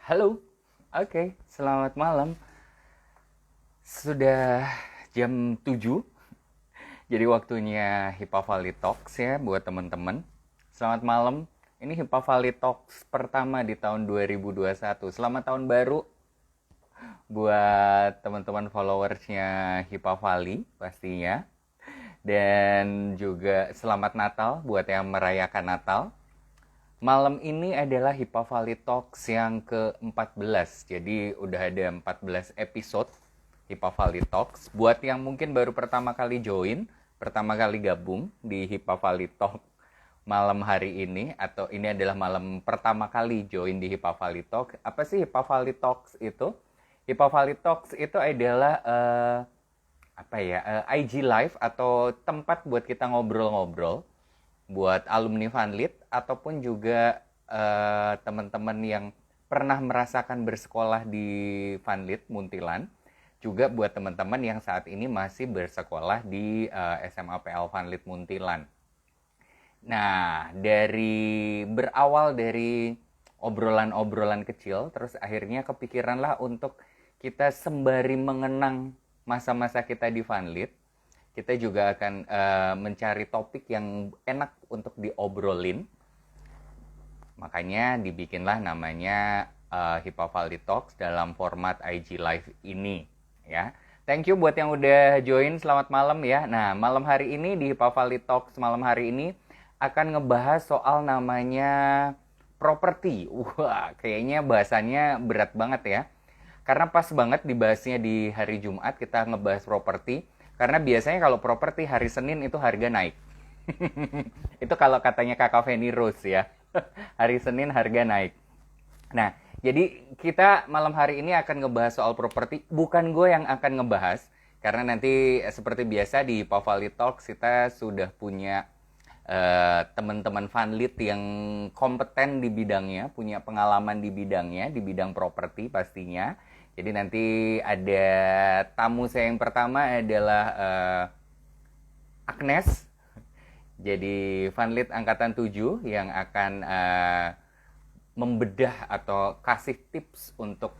Halo, oke, selamat malam. Sudah jam 7, jadi waktunya Hipa Valley Talks ya buat teman-teman. Selamat malam, ini Hipa Valley Talks pertama di tahun 2021. Selamat tahun baru buat teman-teman followersnya Hipa Valley pastinya. Dan juga selamat Natal buat yang merayakan Natal. Malam ini adalah Hipa Valley Talks yang ke-14. Jadi udah ada 14 episode Hipa Valley Talks. Buat yang mungkin baru pertama kali join, pertama kali gabung di Hipa Valley Talk malam hari ini, atau ini adalah malam pertama kali join di Hipa Valley Talk. Apa sih Hipa Valley Talks itu? Hipa Valley Talks itu adalah IG Live atau tempat buat kita ngobrol-ngobrol buat alumni Vanlit ataupun juga teman-teman yang pernah merasakan bersekolah di Vanlit Muntilan, juga buat teman-teman yang saat ini masih bersekolah di SMA PL Vanlit Muntilan. Nah, berawal dari obrolan-obrolan kecil, terus akhirnya kepikiranlah untuk kita sembari mengenang masa-masa kita di Vanlit, kita juga akan mencari topik yang enak untuk diobrolin. Makanya dibikinlah namanya Hipa Valley Talks dalam format IG Live ini, ya. Thank you buat yang udah join, selamat malam ya. Nah, malam hari ini di Hipa Valley Talks malam hari ini akan ngebahas soal namanya properti. Wah, kayaknya bahasannya berat banget ya. Karena pas banget dibahasnya di hari Jumat kita ngebahas properti. Karena biasanya kalau properti hari Senin itu harga naik. Itu kalau katanya Kakak Feni Rose ya. Hari Senin harga naik. Nah, jadi kita malam hari ini akan ngebahas soal properti. Bukan gue yang akan ngebahas. Karena nanti seperti biasa di Hipa Valley Talks kita sudah punya teman-teman Vanlit yang kompeten di bidangnya, punya pengalaman di bidangnya, di bidang properti pastinya. Jadi nanti ada tamu saya yang pertama adalah Agnes. Jadi Vanlit Angkatan 7 yang akan membedah atau kasih tips untuk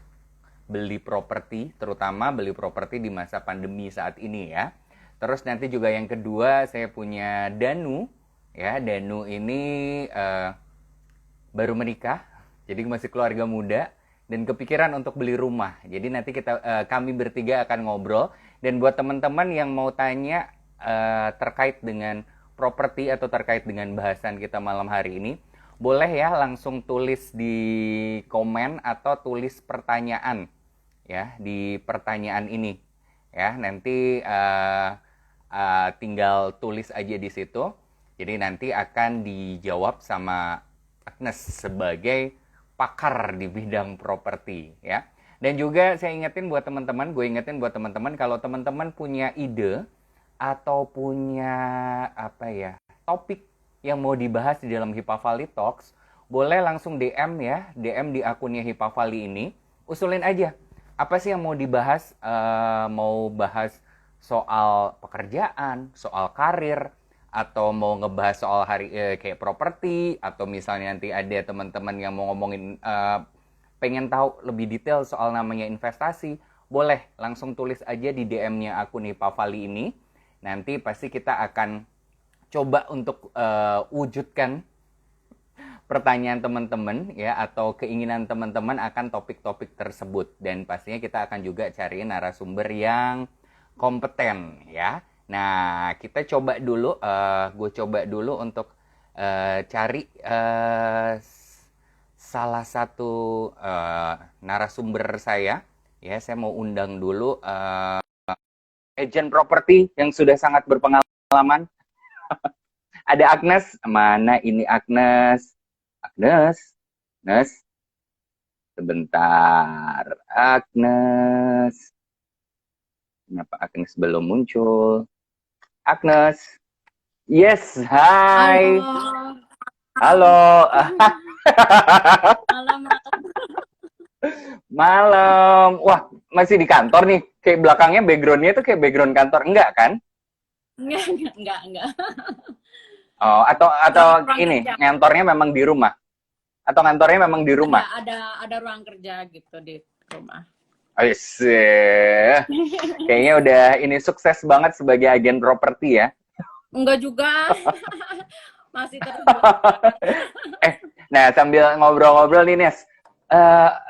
beli properti, terutama beli properti di masa pandemi saat ini ya. Terus nanti juga yang kedua saya punya Danu. Ya, Danu ini baru menikah, jadi masih keluarga muda dan kepikiran untuk beli rumah. Jadi nanti kami bertiga akan ngobrol, dan buat teman-teman yang mau tanya terkait dengan properti atau terkait dengan bahasan kita malam hari ini, boleh ya langsung tulis di komen atau tulis pertanyaan ya di pertanyaan ini. Ya, nanti tinggal tulis aja di situ. Jadi nanti akan dijawab sama Agnes sebagai pakar di bidang properti ya. Dan juga saya ingetin buat teman-teman, kalau teman-teman punya ide atau punya topik yang mau dibahas di dalam Hipa Valley Talks, boleh langsung DM ya, DM di akunnya Hipa Valley ini, usulin aja. Apa sih yang mau dibahas? Mau bahas soal pekerjaan, soal karir, atau mau ngebahas soal kayak properti, atau misalnya nanti ada teman-teman yang mau ngomongin pengen tahu lebih detail soal namanya investasi, boleh langsung tulis aja di DM-nya akun Hipa Valley ini. Nanti pasti kita akan coba untuk wujudkan pertanyaan teman-teman ya, atau keinginan teman-teman akan topik-topik tersebut, dan pastinya kita akan juga cari narasumber yang kompeten ya. Nah, kita coba dulu, gue coba dulu untuk cari salah satu narasumber saya. Ya, saya mau undang dulu agent properti yang sudah sangat berpengalaman. Ada Agnes, mana ini Agnes? Agnes, sebentar, Agnes. Kenapa Agnes belum muncul? Agnes. Yes, hai. Halo. Halo. Malam. Malam. Wah, masih di kantor nih. Kayak belakangnya background-nya itu kayak background kantor. Enggak kan? Enggak. Oh, atau Pulang ini, kerja. ngantornya memang di rumah. atau kantornya memang di rumah? Ada ruang kerja gitu di rumah. Wis, kayaknya udah ini sukses banget sebagai agen properti ya. Enggak juga. Masih terus belajar. Nah sambil ngobrol-ngobrol nih Nes,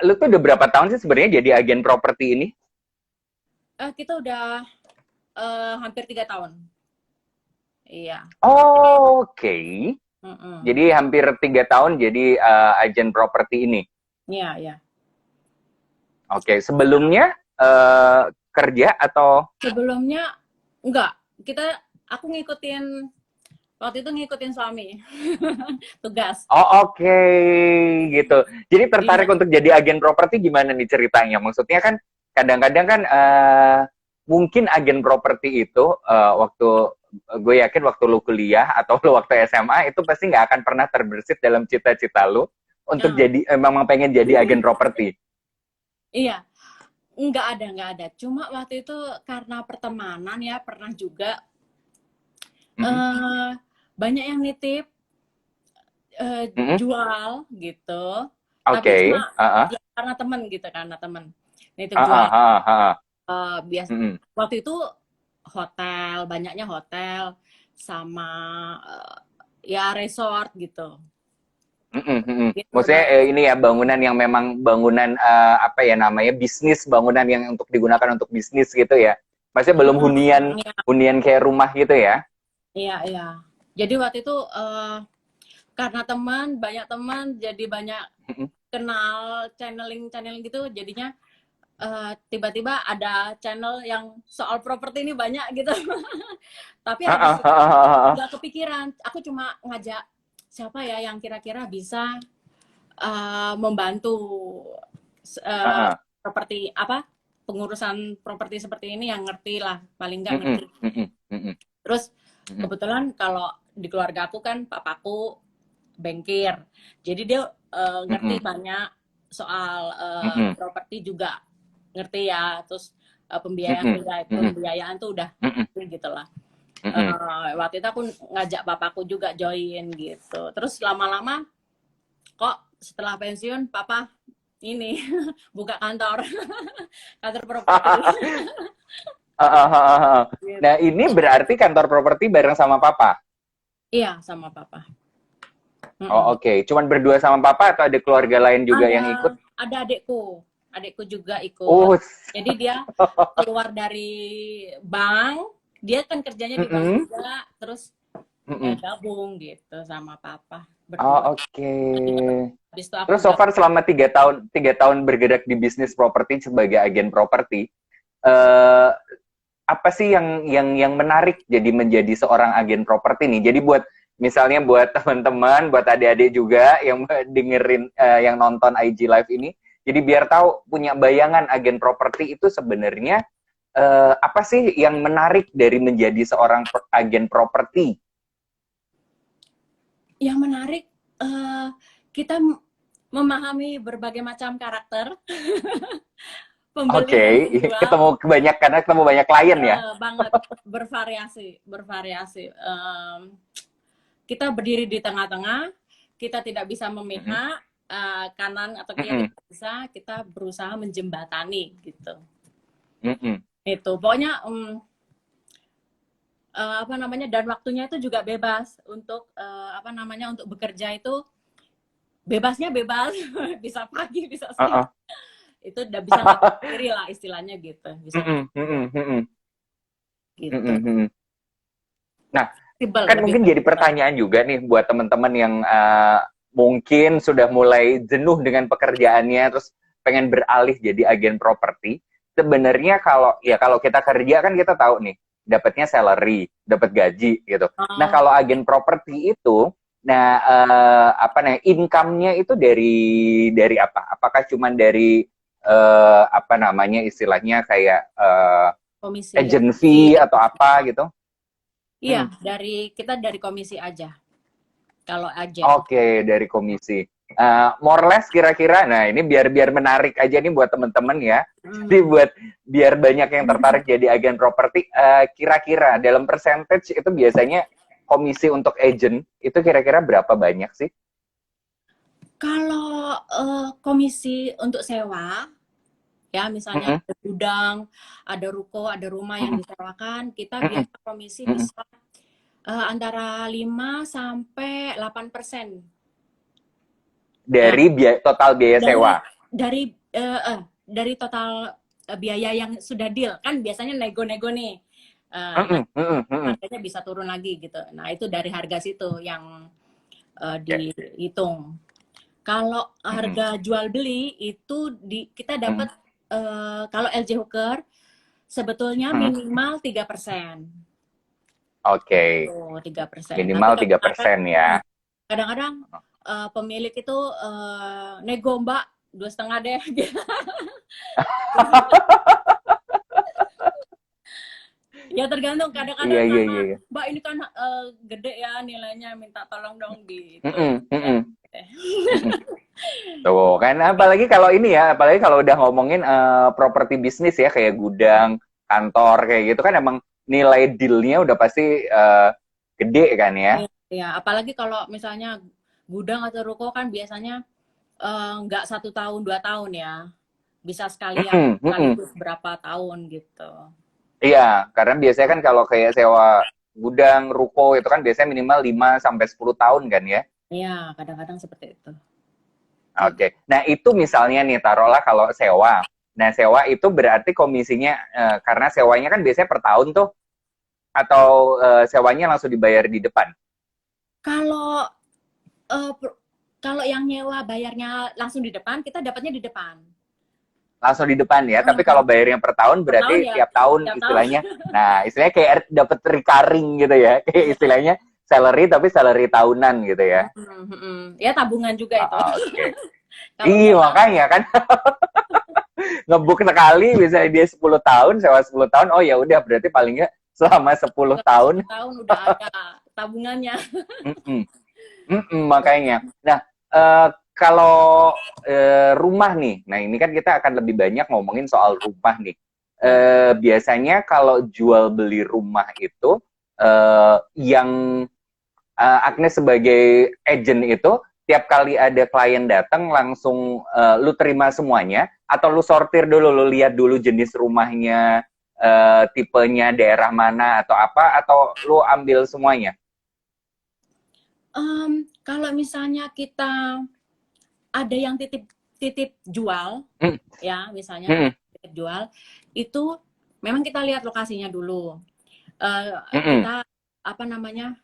lu tuh udah berapa tahun sih sebenarnya jadi agen properti ini? Kita udah hampir 3 tahun. Iya. Oke. Mm-mm. Jadi hampir 3 tahun jadi agen properti ini. Iya, iya. Oke, sebelumnya kerja atau? Sebelumnya enggak. Aku waktu itu ngikutin suami. Tugas. Oh oke, gitu. Jadi tertarik Iya. untuk jadi agen properti gimana nih ceritanya? Maksudnya kan kadang-kadang kan mungkin agen properti itu waktu gue yakin waktu lu kuliah atau lu waktu SMA itu pasti nggak akan pernah terbersit dalam cita-cita lu untuk Ah, jadi memang pengen jadi agen properti. iya. Enggak ada. Cuma waktu itu karena pertemanan ya, pernah juga Mm-mm. eh banyak yang nitip Mm-mm. jual gitu. Tapi Oke, cuma ah, ya, karena temen gitu, karena temen nitip ah, jual. ah, ah. Biasa Mm-mm. waktu itu banyaknya hotel sama ya resort gitu. Mm-mm, mm-mm. Gitu Maksudnya banyak. ini ya bangunan yang memang bangunan apa ya namanya bisnis, bangunan yang untuk digunakan untuk bisnis gitu ya. Maksudnya belum hunian Iya, hunian kayak rumah gitu ya. iya, iya. Jadi waktu itu karena banyak teman, jadi banyak Mm-mm. kenal channeling gitu, jadinya tiba-tiba ada channel yang soal properti ini banyak gitu. Tapi Ah, habis ah, itu ah, ah, ah, ah. nggak kepikiran. Aku cuma ngajak siapa ya yang kira-kira bisa membantu Ah, eh, ah. properti apa pengurusan properti seperti ini, yang ngerti lah, paling nggak Mm-mm, ngerti. mm-mm, mm-mm, Terus mm-mm, kebetulan kalau di keluarga aku kan papaku bankir, jadi dia ngerti mm-mm, banyak soal mm-mm, properti juga, ngerti ya. Terus mm-mm, mm-mm, pembiayaan tuh udah mm-mm, gitu lah. mm-mm. Waktu itu aku ngajak papaku juga join gitu. Terus lama-lama kok setelah pensiun papa ini buka kantor kantor properti Ah, ah, ah, ah, ah. gitu. Nah ini berarti kantor properti bareng sama papa. Iya, sama papa. Mm-mm. Oh oke, cuman berdua sama papa atau ada keluarga lain juga ada yang ikut? ada adekku juga ikut. Oh, Jadi dia keluar dari bank, dia kan kerjanya di bank mm-mm, juga, terus ya mm-mm. gabung gitu sama papa berdua. Oh oke. Habis itu aku Terus so far selama 3 tahun bergerak di bisnis properti sebagai agen properti, eh, apa sih yang menarik jadi menjadi seorang agen properti nih? Jadi buat misalnya buat teman-teman, buat adik-adik juga yang dengerin, yang nonton IG Live ini, jadi biar tahu punya bayangan agen properti itu sebenarnya apa sih yang menarik dari menjadi seorang agen properti? Yang menarik kita memahami berbagai macam karakter pembeli Oke, dan penjual. ketemu banyak klien ya. Banget, bervariasi. Kita berdiri di tengah-tengah, kita tidak bisa Mm-mm, memihak kanan atau kiri, mm-mm, tidak bisa, kita berusaha menjembatani gitu. mm-mm. Itu pokoknya apa namanya, dan waktunya itu juga bebas untuk apa namanya, untuk bekerja itu bebasnya bebas. Bisa pagi, bisa siang. Uh-uh. Itu udah bisa ngatur sendiri lah istilahnya gitu. Bisa Mm-mm, ngatur mm-mm, mm-mm, gitu. mm-mm, mm-mm. Nah, Fleksibel, kan lebih mungkin jadi fleksibel. pertanyaan juga nih buat teman-teman yang mungkin sudah mulai jenuh dengan pekerjaannya, terus pengen beralih jadi agen properti. Sebenarnya kalau kita kerja kan kita tahu nih, dapatnya salary, dapat gaji gitu. Nah, Oh, kalau agen properti itu, nah apa nih income-nya itu dari apa? Apakah cuman dari apa namanya istilahnya kayak komisi ya. agent fee atau apa gitu? Iya, Hmm. kita dari komisi aja. Kalau agen. Oke, dari komisi. More or less kira-kira, nah ini biar menarik aja nih buat temen-temen ya. Jadi Hmm. biar banyak yang tertarik jadi agen properti, kira-kira dalam percentage itu biasanya komisi untuk agent itu kira-kira berapa banyak sih? Kalau komisi untuk sewa, ya misalnya Mm-mm, ada gudang, ada ruko, ada rumah yang mm-mm, disewakan, kita mm-mm, biasa komisi mm-mm. bisa antara 5 sampai 8% Dari total biaya sewa. dari dari eh, eh, dari total biaya yang sudah deal. Kan biasanya nego-nego nih. Mm-mm, Nanti mm-mm, mm-mm. harganya bisa turun lagi gitu. Nah, itu dari harga situ yang Oke. dihitung. Kalau Mm-mm, harga jual beli itu kita mm-mm, dapat kalau LJ Hooker sebetulnya mm-mm. minimal 3%. Oke, Tuh, 3%. Tapi minimal 3% ya. kadang-kadang pemilik itu nego Mbak 2,5 deh. Ya tergantung Iya, kadang-kadang iya, karena iya, iya. Mbak ini kan gede ya nilainya minta tolong dong gitu. Mm-mm, Ya. mm-mm, mm-mm. Tuh kan, apalagi kalau ini ya, apalagi kalau udah ngomongin properti bisnis ya, kayak gudang, kantor, kayak gitu kan emang nilai dealnya udah pasti gede kan ya. Iya, ya. Apalagi kalau misalnya gudang atau ruko kan biasanya nggak 1 tahun 2 tahun ya, bisa sekalian Mm-mm, mm-mm. sekaligus berapa tahun gitu. Iya, karena biasanya kan kalau kayak sewa gudang, ruko itu kan biasanya minimal 5 sampai 10 tahun kan ya. Iya, kadang-kadang seperti itu. Oke. Nah, itu misalnya nih taruhlah kalau sewa. Nah, sewa itu berarti komisinya karena sewanya kan biasanya per tahun tuh atau sewanya langsung dibayar di depan. Kalau eh, kalau yang nyewa bayarnya langsung di depan, kita dapatnya di depan. Langsung di depan ya. Tapi Hmm, kalau bayarnya per tahun per tahun berarti ya tiap tahun tiap tahun. istilahnya. Nah, istilahnya kayak dapat recurring gitu ya. Kayak Iya. istilahnya salary tapi salary tahunan gitu ya. Ya tabungan juga itu. Oke. Kalau Iya, nggak tahu makanya kan ngebuk sekali bisa dia 10 tahun, sewa 10 tahun. Oh ya udah berarti paling nggak selama 10 selama tahun. 10 tahun udah ada tabungannya. Mm-mm, mm-mm, makanya. Nah, kalau rumah nih. Nah, ini kan kita akan lebih banyak ngomongin soal rumah nih. Ya. Biasanya kalau jual beli rumah itu yang Agnes sebagai agent itu tiap kali ada klien datang langsung lu terima semuanya atau lu sortir dulu, lu lihat dulu jenis rumahnya, tipenya daerah mana atau apa atau lu ambil semuanya? Kalau misalnya kita ada yang titip titip jual, Hmm, ya misalnya hmm, titip jual, itu memang kita lihat lokasinya dulu. hmm, Kita apa namanya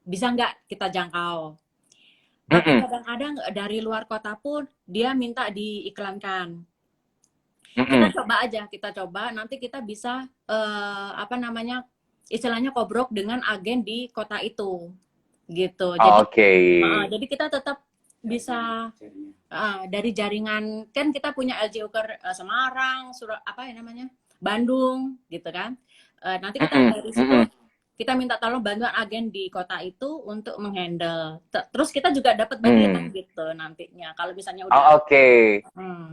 bisa nggak kita jangkau. Tapi hmm, kadang-kadang dari luar kota pun dia minta diiklankan. Kita hmm. coba aja, kita coba nanti kita bisa apa namanya istilahnya kobrok dengan agen di kota itu gitu. Oke. Jadi kita tetap bisa dari jaringan kan kita punya LJ Uker Semarang, apa ya namanya Bandung gitu kan. Nanti kita Hmm, dari situ hmm. kita minta tolong bantuan agen di kota itu untuk menghandle. Terus kita juga dapat bagian Hmm. gitu nantinya. Kalau misalnya udah Oh, oke. hmm,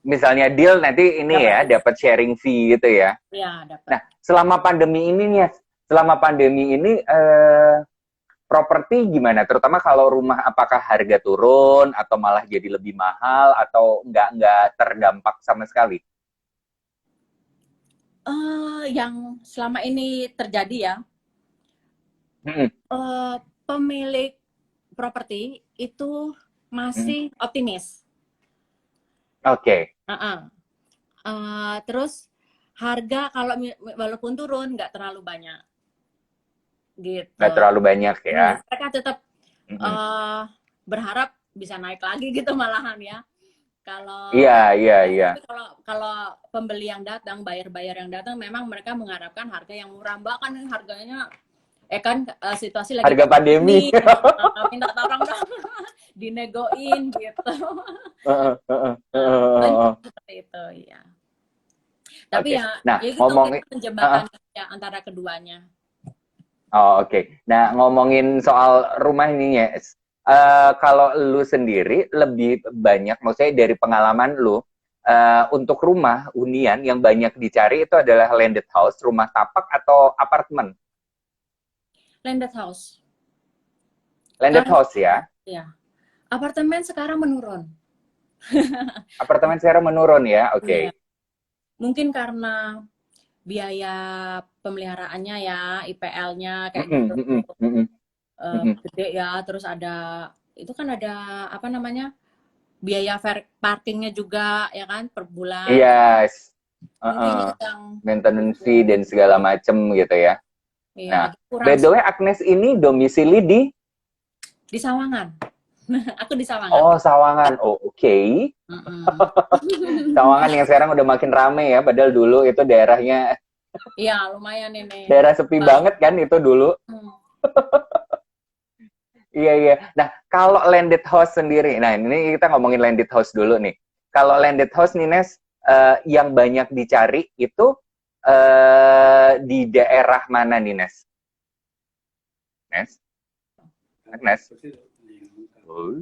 Misalnya deal nanti ini dapat ya dapat sharing fee gitu ya. ya dapat. Nah, selama pandemi ini nih, selama pandemi ini properti gimana? Terutama kalau rumah apakah harga turun atau malah jadi lebih mahal atau nggak terdampak sama sekali? Yang selama ini terjadi ya, Hmm, pemilik properti itu hmm. masih optimis. Oke, Uh-uh. Terus harga kalau walaupun turun nggak terlalu banyak gitu. nggak terlalu banyak ya. Mereka tetap Hmm. uh, berharap bisa naik lagi gitu malahan ya. Kalau Iya, iya, iya. tapi kalau kalau pembeli yang datang, bayar-bayar yang datang, memang mereka mengharapkan harga yang murah. Mbak kan harganya kan situasi lagi Harga pandemi. pandemi, minta tolong dong dinegoin gitu. Banyak seperti itu ya. Tapi Oke. ya, Nah, ya gitu kita ngomongin menjembatkan ya antara keduanya. Oh, oke. Nah, ngomongin soal rumah ini ya, kalau lu sendiri lebih banyak, maksudnya dari pengalaman lu, untuk rumah hunian yang banyak dicari itu adalah landed house, rumah tapak atau apartemen? Landed house. Landed Uh, house ya. ya. Apartemen sekarang menurun. Apartemen sekarang menurun ya, Iya. oke. Mungkin karena biaya pemeliharaannya ya, IPL-nya kayak Mm-mm, gitu, mm-mm, mm-mm, mm-mm. gede ya. Terus ada, itu kan ada apa namanya, biaya parkingnya juga ya kan per bulan. Yes. Mungkin Heeh. yang Maintenance gitu. fee dan segala macem gitu ya. Iya, Nah, lagi kurang by the way, Agnes ini domisili di di Sawangan. Aku di Sawangan. oh Sawangan. Oh, oke. Mm-mm. Sawangan yang sekarang udah makin rame ya, padahal dulu itu daerahnya Iya, lumayan ini. daerah sepi Bang. banget kan itu dulu. Hmm. Iya, iya. Nah, kalau landed house sendiri, nah ini kita ngomongin landed house dulu nih. Kalau landed house nih, Nes, yang banyak dicari itu di daerah mana nih, Nes? Nes? Agnes? Oh.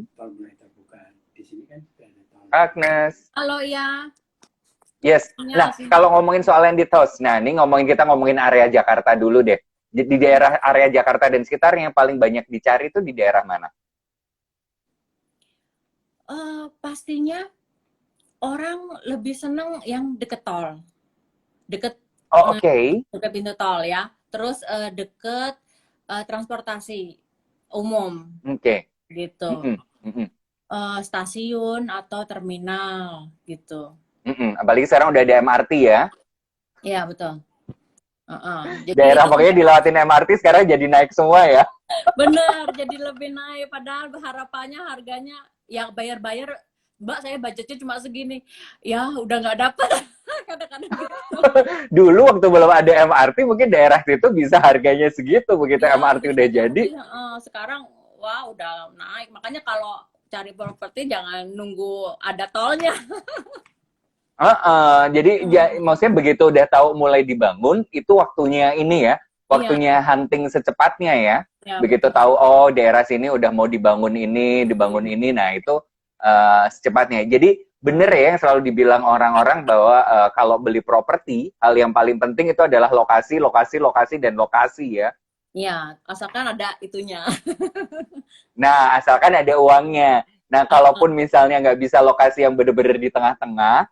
Agnes? Halo ya, Yes. punya Nah, sih. kalau ngomongin soal landed house, nah ini kita ngomongin area Jakarta dulu deh. Di daerah area Jakarta dan sekitarnya yang paling banyak dicari itu di daerah mana? Pastinya orang lebih seneng yang deket tol, deket Oh, eh, oke. deket pintu tol ya. Terus deket transportasi umum Oke. gitu. Mm-mm, mm-mm, Stasiun atau terminal gitu. mm-mm. Apalagi sekarang udah ada MRT ya. Iya betul. Jadi Daerah itu pokoknya dilewatin MRT sekarang jadi naik semua ya. bener, jadi lebih naik. Padahal harapannya harganya yang bayar-bayar, Mbak saya budgetnya cuma segini. Ya udah nggak dapat kadang-kadang gitu. Dulu waktu belum ada MRT mungkin daerah situ bisa harganya segitu. Begitu Iya MRT udah bisa jadi, jadi. Sekarang wah udah naik. Makanya kalau cari properti jangan nunggu ada tolnya. jadi ya, Hmm, maksudnya begitu udah tahu mulai dibangun, itu waktunya ini ya, iya, waktunya hunting secepatnya ya. ya Begitu betul. tahu, oh daerah sini udah mau dibangun ini, nah itu secepatnya. Jadi bener ya yang selalu dibilang orang-orang bahwa kalau beli properti, hal yang paling penting itu adalah lokasi, lokasi, lokasi, dan lokasi ya. Iya, asalkan ada itunya. Nah, asalkan ada uangnya. Nah, kalaupun misalnya nggak bisa lokasi yang bener-bener di tengah-tengah,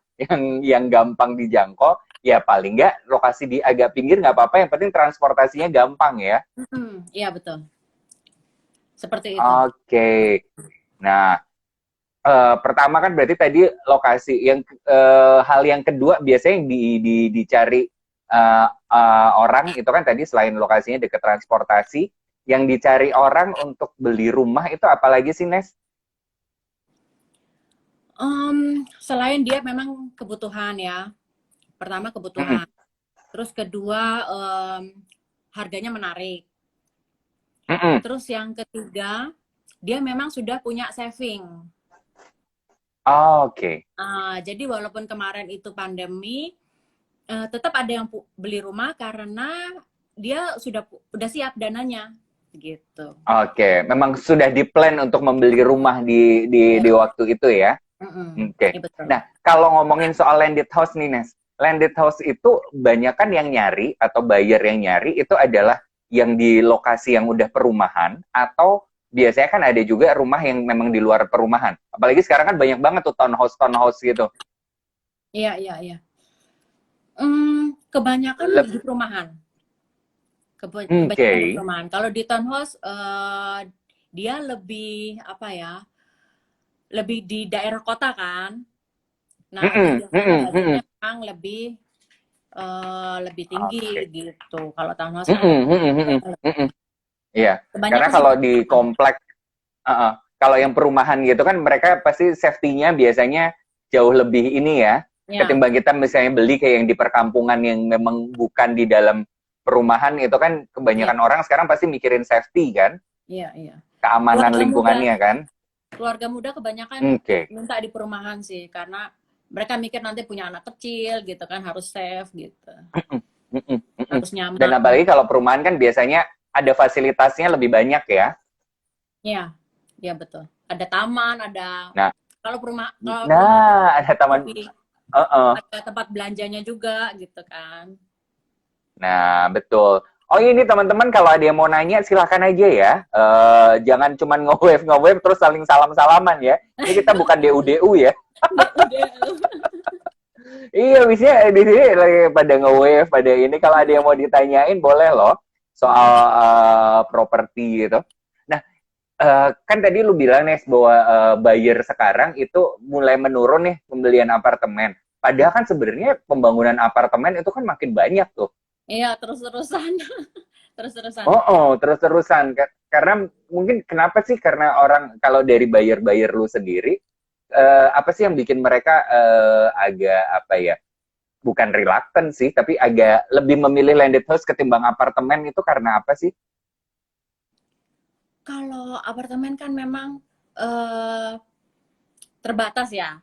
yang gampang dijangkau, ya paling nggak lokasi di agak pinggir nggak apa-apa. Yang penting transportasinya gampang ya. Iya betul. Seperti itu. Oke. Nah, pertama kan berarti tadi lokasi. Hal yang kedua biasanya yang dicari orang itu kan tadi selain lokasinya dekat transportasi, yang dicari orang untuk beli rumah itu apalagi sih, Nes? Selain dia memang kebutuhan ya. Pertama Mm-mm. kebutuhan. Terus kedua harganya menarik. Mm-mm. Terus yang ketiga dia memang sudah punya saving. Oke. Jadi walaupun kemarin itu pandemi, tetap ada yang beli rumah karena dia sudah siap dananya gitu. Oke, memang sudah di-plan untuk membeli rumah di Iya. waktu itu ya. Iya Oke. betul. Nah, kalau ngomongin soal landed house nih, Nes. Landed house itu banyak kan yang nyari atau buyer yang nyari itu adalah yang di lokasi yang udah perumahan atau biasanya kan ada juga rumah yang memang di luar perumahan. Apalagi sekarang kan banyak banget tuh townhouse gitu. Iya, iya, iya. Kebanyakan Lep- di perumahan. Oke. Kebanyakan di perumahan. Kalau di townhouse, dia lebih apa ya? Lebih di daerah kota kan. Nah, Mm-mm, biasanya mm-mm, budgetnya mm-mm. memang lebih tinggi Oke. gitu. Kalau townhouse kan Mm-mm, mm-mm, mm-mm, mm-mm. Iya, karena kebanyakan sih kalau di perumahan. komplek kalau yang perumahan gitu kan mereka pasti safety-nya biasanya jauh lebih ini ya, Ya, ketimbang kita misalnya beli kayak yang di perkampungan yang memang bukan di dalam perumahan itu kan iya, kebanyakan orang sekarang pasti mikirin safety kan, iya, iya. keamanan Keluarga muda, lingkungannya kan. keluarga muda kebanyakan Oke. minta di perumahan sih karena mereka mikir nanti punya anak kecil gitu kan harus safe gitu. Mm-mm, mm-mm. Harus Dan nyaman. apalagi kalau perumahan kan biasanya ada fasilitasnya lebih banyak ya. Iya, iya betul. Ada taman, ada Nah, kalau perumahan ada taman. lebih Uh-uh. ada tempat belanjanya juga gitu kan. Nah, betul. Oh ini teman-teman kalau ada yang mau nanya silahkan aja ya. Jangan cuman nge-wave terus saling salam-salaman ya. Ini kita bukan DU-DU ya. Iya, biasanya di sini lagi pada nge-wave, pada ini. Kalau ada yang mau ditanyain boleh loh soal properti gitu. Nah, kan tadi lu bilang nih bahwa buyer sekarang itu mulai menurun nih pembelian apartemen. Padahal kan sebenarnya pembangunan apartemen itu kan makin banyak tuh. Iya, terus-terusan. Terus-terusan. Terus-terusan. Karena mungkin kenapa sih? Karena orang kalau dari buyer-buyer lu sendiri, apa sih yang bikin mereka agak apa ya? Bukan reluctant sih, tapi agak lebih memilih landed house ketimbang apartemen itu karena apa sih? Kalau apartemen kan memang terbatas ya.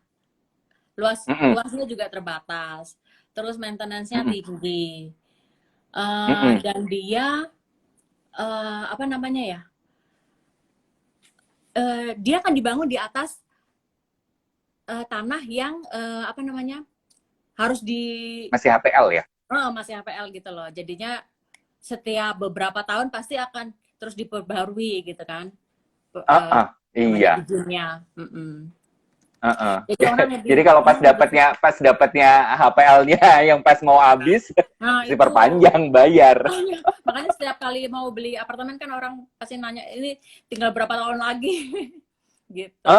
Luasnya juga terbatas. Terus maintenance-nya tinggi. Dan dia apa namanya ya? Dia akan dibangun di atas tanah yang apa namanya? Harus Masih HPL ya? masih HPL gitu loh. Jadinya setiap beberapa tahun pasti akan terus diperbarui gitu kan. Iya. Izinnya. Jadi Ya, orang jadi kalau pas dapatnya HPL-nya yang pas mau habis, diperpanjang bayar. Makanya setiap kali mau beli apartemen kan orang pasti nanya ini tinggal berapa tahun lagi gitu.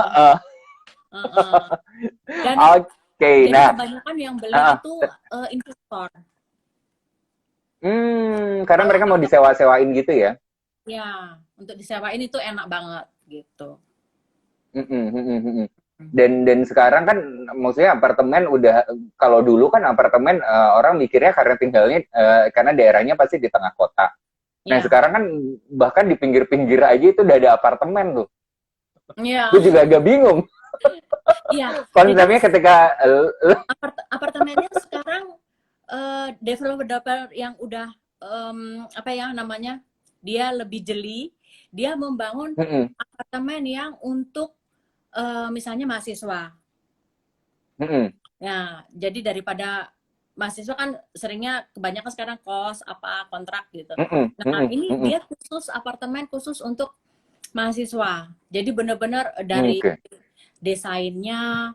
Dan nah kebanyakan yang beli itu investor. Karena mereka mau disewa-sewain gitu ya? Ya, untuk disewain itu enak banget gitu. Dan sekarang kan maksudnya apartemen udah, kalau dulu kan apartemen orang mikirnya karena tinggalnya karena daerahnya pasti di tengah kota. Nah sekarang kan bahkan di pinggir-pinggir aja itu udah ada apartemen tuh. Gue juga agak bingung. Iya. Konsepnya ketika apartemennya sekarang developer yang udah apa ya namanya, dia lebih jeli, dia membangun apartemen yang untuk misalnya mahasiswa. Ya, jadi daripada mahasiswa kan seringnya kebanyakan sekarang kos apa kontrak gitu. Nah, ini dia khusus apartemen khusus untuk mahasiswa. Jadi benar-benar dari desainnya,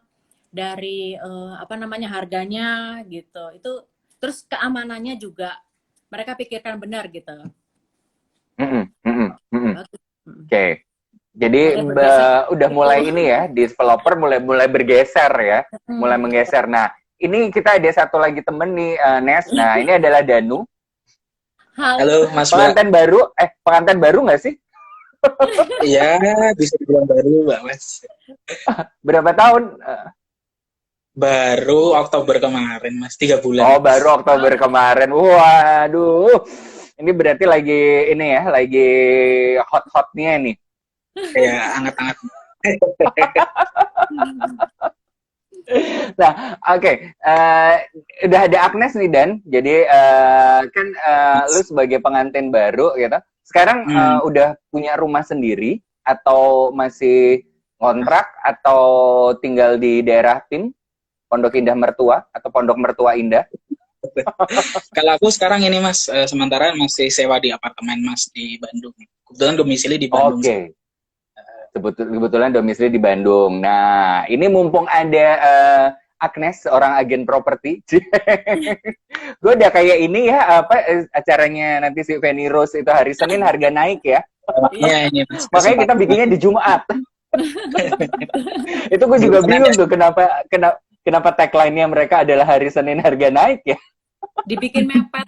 dari apa namanya harganya gitu. Itu terus keamanannya juga mereka pikirkan benar gitu. Oke. Jadi udah mulai ini ya, developer mulai bergeser ya, mulai menggeser. Nah, ini kita ada satu lagi temen nih, Nes. Nah, ini adalah Danu. Halo, Mas. Pengantin baru nggak sih? Iya, bisa dibilang baru, Mbak Mas. Berapa tahun? Baru Oktober kemarin, Mas. 3 bulan. Oh, baru Oktober kemarin. Waduh. Ini berarti lagi ini ya, lagi hot-hotnya nih. Ya, hangat-hangat. Nah, oke. Udah ada Agnes nih, Dan. Jadi, kan lu sebagai pengantin baru gitu. Sekarang udah punya rumah sendiri atau masih kontrak atau tinggal di daerah PIN, Pondok Indah Mertua atau Pondok Mertua Indah? Kalau aku sekarang ini, Mas, sementara masih sewa di apartemen, Mas, di Bandung. Kebetulan domisili di Bandung. Oke. Kebetulan domisili di Bandung. Nah, ini mumpung ada Agnes, seorang agen properti. Gue udah kayak ini ya, apa acaranya nanti si Feni Rose itu hari Senin harga naik ya. Iya, ini Mas. Makanya kita bikinnya di Jumat. Itu gue juga bingung tuh kenapa tagline-nya mereka adalah hari Senin harga naik ya. Dibikin mepet.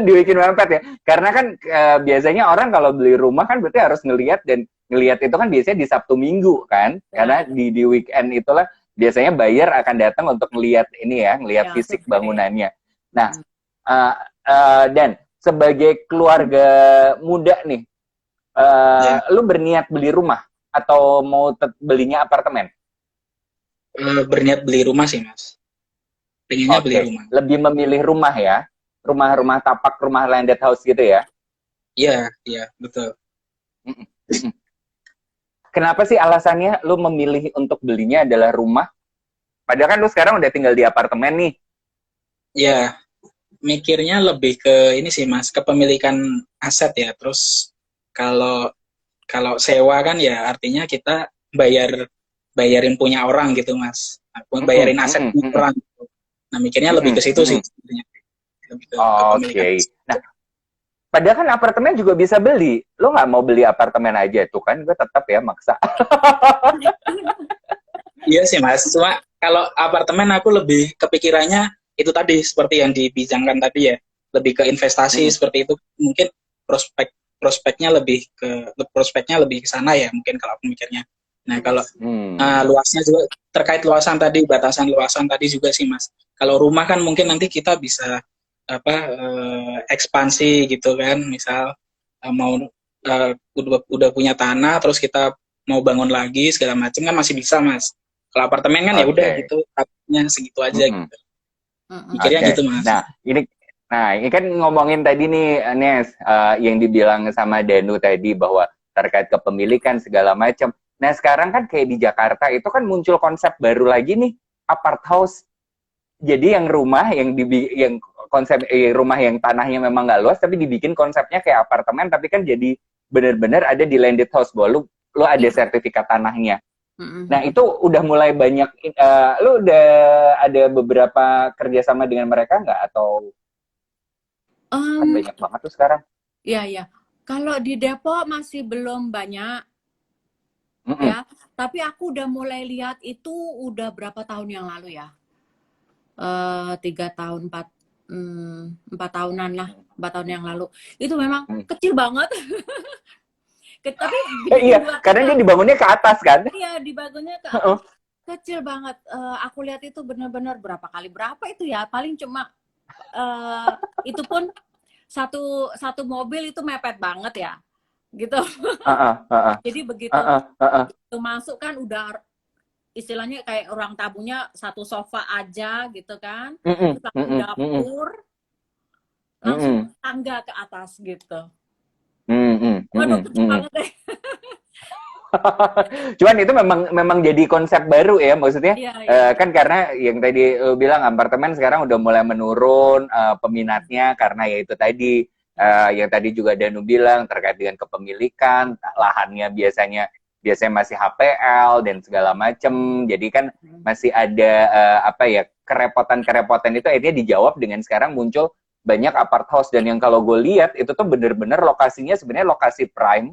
Dibikin mepet ya. Karena kan biasanya orang kalau beli rumah kan berarti harus ngelihat, dan ngelihat itu kan biasanya di Sabtu Minggu kan. Karena di weekend itulah biasanya buyer akan datang untuk ngelihat ini ya, ngelihat fisik bangunannya. Nah, dan sebagai keluarga muda nih, lu berniat beli rumah atau mau belinya apartemen? Berniat beli rumah sih, Mas. Pengennya beli rumah. Lebih memilih rumah ya? Rumah tapak, rumah landed house gitu ya? Iya, betul. Kenapa sih alasannya lu memilih untuk belinya adalah rumah? Padahal kan lu sekarang udah tinggal di apartemen nih. Iya. mikirnya lebih ke ini sih Mas, kepemilikan aset ya. Terus kalau kalau sewa kan ya artinya kita bayarin punya orang gitu Mas. Aku bayarin aset punya orang. Nah, mikirnya lebih ke situ sih sebenarnya. Lebih ke kepemilikan Oke. aset. Nah, padahal kan apartemen juga bisa beli. Lo nggak mau beli apartemen aja tuh kan? Gue tetap ya maksa. Iya sih Mas, cuma kalau apartemen aku lebih kepikirannya itu tadi seperti yang dibincangkan tadi ya, lebih ke investasi Mm-mm. seperti itu. Mungkin prospeknya lebih ke sana ya mungkin kalau aku mikirnya. Nah, kalau Hmm. luasnya juga terkait luasan tadi, batasan luasan tadi juga sih Mas. Kalau rumah kan mungkin nanti kita bisa apa ekspansi gitu kan, misal mau udah punya tanah terus kita mau bangun lagi segala macam kan masih bisa Mas. Kalau apartemen kan ya udah Oke. gitu, harganya segitu aja Mm-mm. gitu. Mm-mm. Mikirnya Oke. gitu Mas. Nah, ini kan ngomongin tadi nih, Nes, yang dibilang sama Danu tadi bahwa terkait kepemilikan segala macam. Nah, sekarang kan kayak di Jakarta itu kan muncul konsep baru lagi nih, apart house. Jadi yang rumah yang konsep rumah yang tanahnya memang nggak luas tapi dibikin konsepnya kayak apartemen tapi kan jadi benar-benar ada di landed house bahwa lu ada Iya. sertifikat tanahnya. Nah, Mm-mm. itu udah mulai banyak lu udah ada beberapa kerjasama dengan mereka nggak atau kan Um, banyak banget tuh sekarang. ya ya. Kalau di Depok masih belum banyak Mm-mm. ya, tapi aku udah mulai lihat itu udah berapa tahun yang lalu ya. 3 tahun, 4 tahunan lah, 4 tahun yang lalu. Itu memang Mm. kecil banget. Tapi dibikin Iya, dua karena dia tingkat. dibangunnya ke atas kan. Iya, dibangunnya ke atas. Kecil banget. Aku lihat itu benar-benar berapa kali berapa itu ya. Paling cuma itu pun satu satu mobil itu mepet banget ya. Gitu. Heeh, heeh, Jadi begitu heeh, heeh. masuk kan udah istilahnya kayak ruang tamunya satu sofa aja gitu kan. Mm-mm, Terus langsung mm-mm, mm-mm, dapur, langsung mm-mm, tangga ke atas gitu. mm-mm, Waduh, mm-mm, kecil mm-mm. banget deh. Cuman itu memang jadi konsep baru ya, maksudnya Iya, iya. kan karena yang tadi bilang apartemen sekarang udah mulai menurun peminatnya karena ya itu tadi yang tadi juga Danu bilang terkait dengan kepemilikan lahannya biasanya masih HPL dan segala macem, jadi kan masih ada apa ya kerepotan-kerepotan itu akhirnya dijawab dengan sekarang muncul banyak apart house dan yang kalau gue lihat itu tuh bener-bener lokasinya sebenarnya lokasi prime,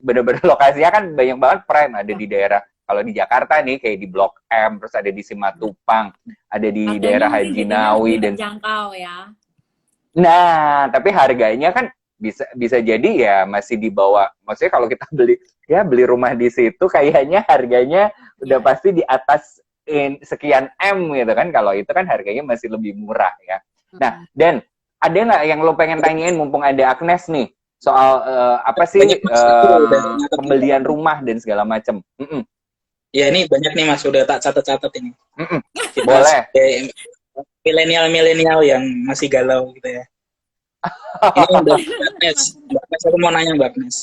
bener-bener lokasinya kan banyak banget prime, ada di daerah kalau di Jakarta nih kayak di Blok M, terus ada di Simatupang, ada di Harganya daerah mungkin Haji jadinya Nawawi lebih dan terjangkau ya. nah tapi harganya kan bisa bisa jadi ya masih di bawah, maksudnya kalau kita beli rumah di situ kayaknya harganya udah Iya, iya. pasti di atas sekian M gitu kan, kalau itu kan harganya masih lebih murah ya. Nah, Mm-mm. dan ada nggak yang lo pengen tanyain mumpung ada Agnes nih soal apa Banyak sih Mas, aku udah nyatet juga. pembelian rumah dan segala macam. Ya ini banyak nih Mas, udah tak catat-catat ini. Kita Boleh. sebagai milenial-milenial yang masih galau gitu ya. Ini Mbak Agnes, Mbak Agnes aku mau nanya Mbak Agnes.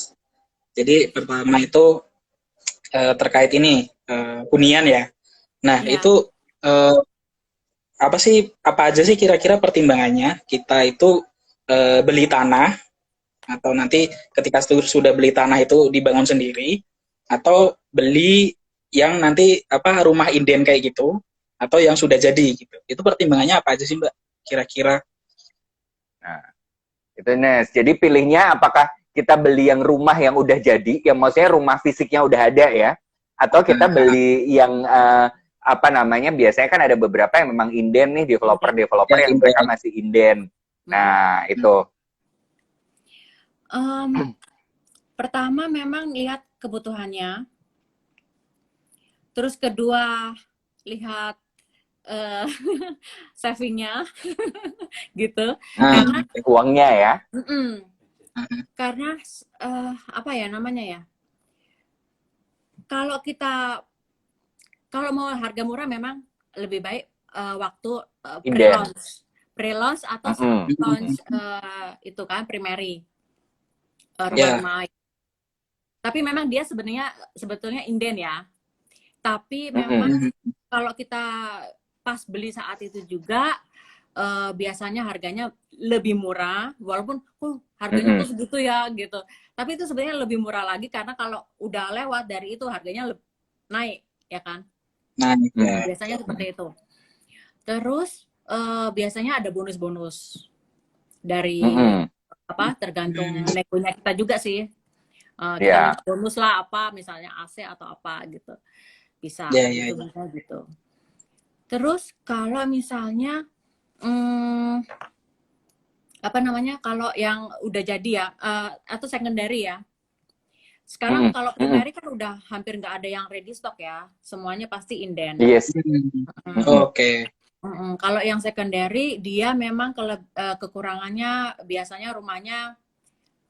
Jadi pertama itu terkait ini hunian ya. Nah Iya. itu eh, apa aja sih kira-kira pertimbangannya kita itu beli tanah atau nanti ketika sudah beli tanah itu dibangun sendiri atau beli yang nanti apa rumah inden kayak gitu atau yang sudah jadi gitu. Itu pertimbangannya apa aja sih Mbak? Kira-kira. Nah, itu Nes. Jadi pilihnya apakah kita beli yang rumah yang udah jadi, yang maksudnya rumah fisiknya udah ada ya, atau kita beli yang apa namanya, biasanya kan ada beberapa yang memang inden nih, developer-developer Ya, yang mereka inden. masih inden. Nah, itu. Pertama memang lihat kebutuhannya. Terus kedua lihat eh, savingnya gitu. Karena Uangnya ya. karena apa ya namanya ya? Kalau kita kalau mau harga murah memang lebih baik waktu Inden. pre-launch atau Mm-mm. launch itu kan primary Ya. rumah-rumah. Tapi memang dia sebetulnya inden ya. Tapi memang Mm-mm. kalau kita pas beli saat itu juga biasanya harganya lebih murah, walaupun harganya kok segitu ya gitu. Tapi itu sebenarnya lebih murah lagi karena kalau udah lewat dari itu harganya naik, ya kan? Nah, ya. Biasanya seperti itu. Terus biasanya ada bonus-bonus dari tergantung negonya kita juga sih. Kita minta bonus lah apa, misalnya AC atau apa gitu. Bisa gitu. Terus kalau misalnya kalau yang udah jadi ya atau secondary ya. Sekarang kalau primary kan udah hampir nggak ada yang ready stock ya, semuanya pasti inden. Yes. Oke. Kalau yang secondary dia memang kekurangannya biasanya rumahnya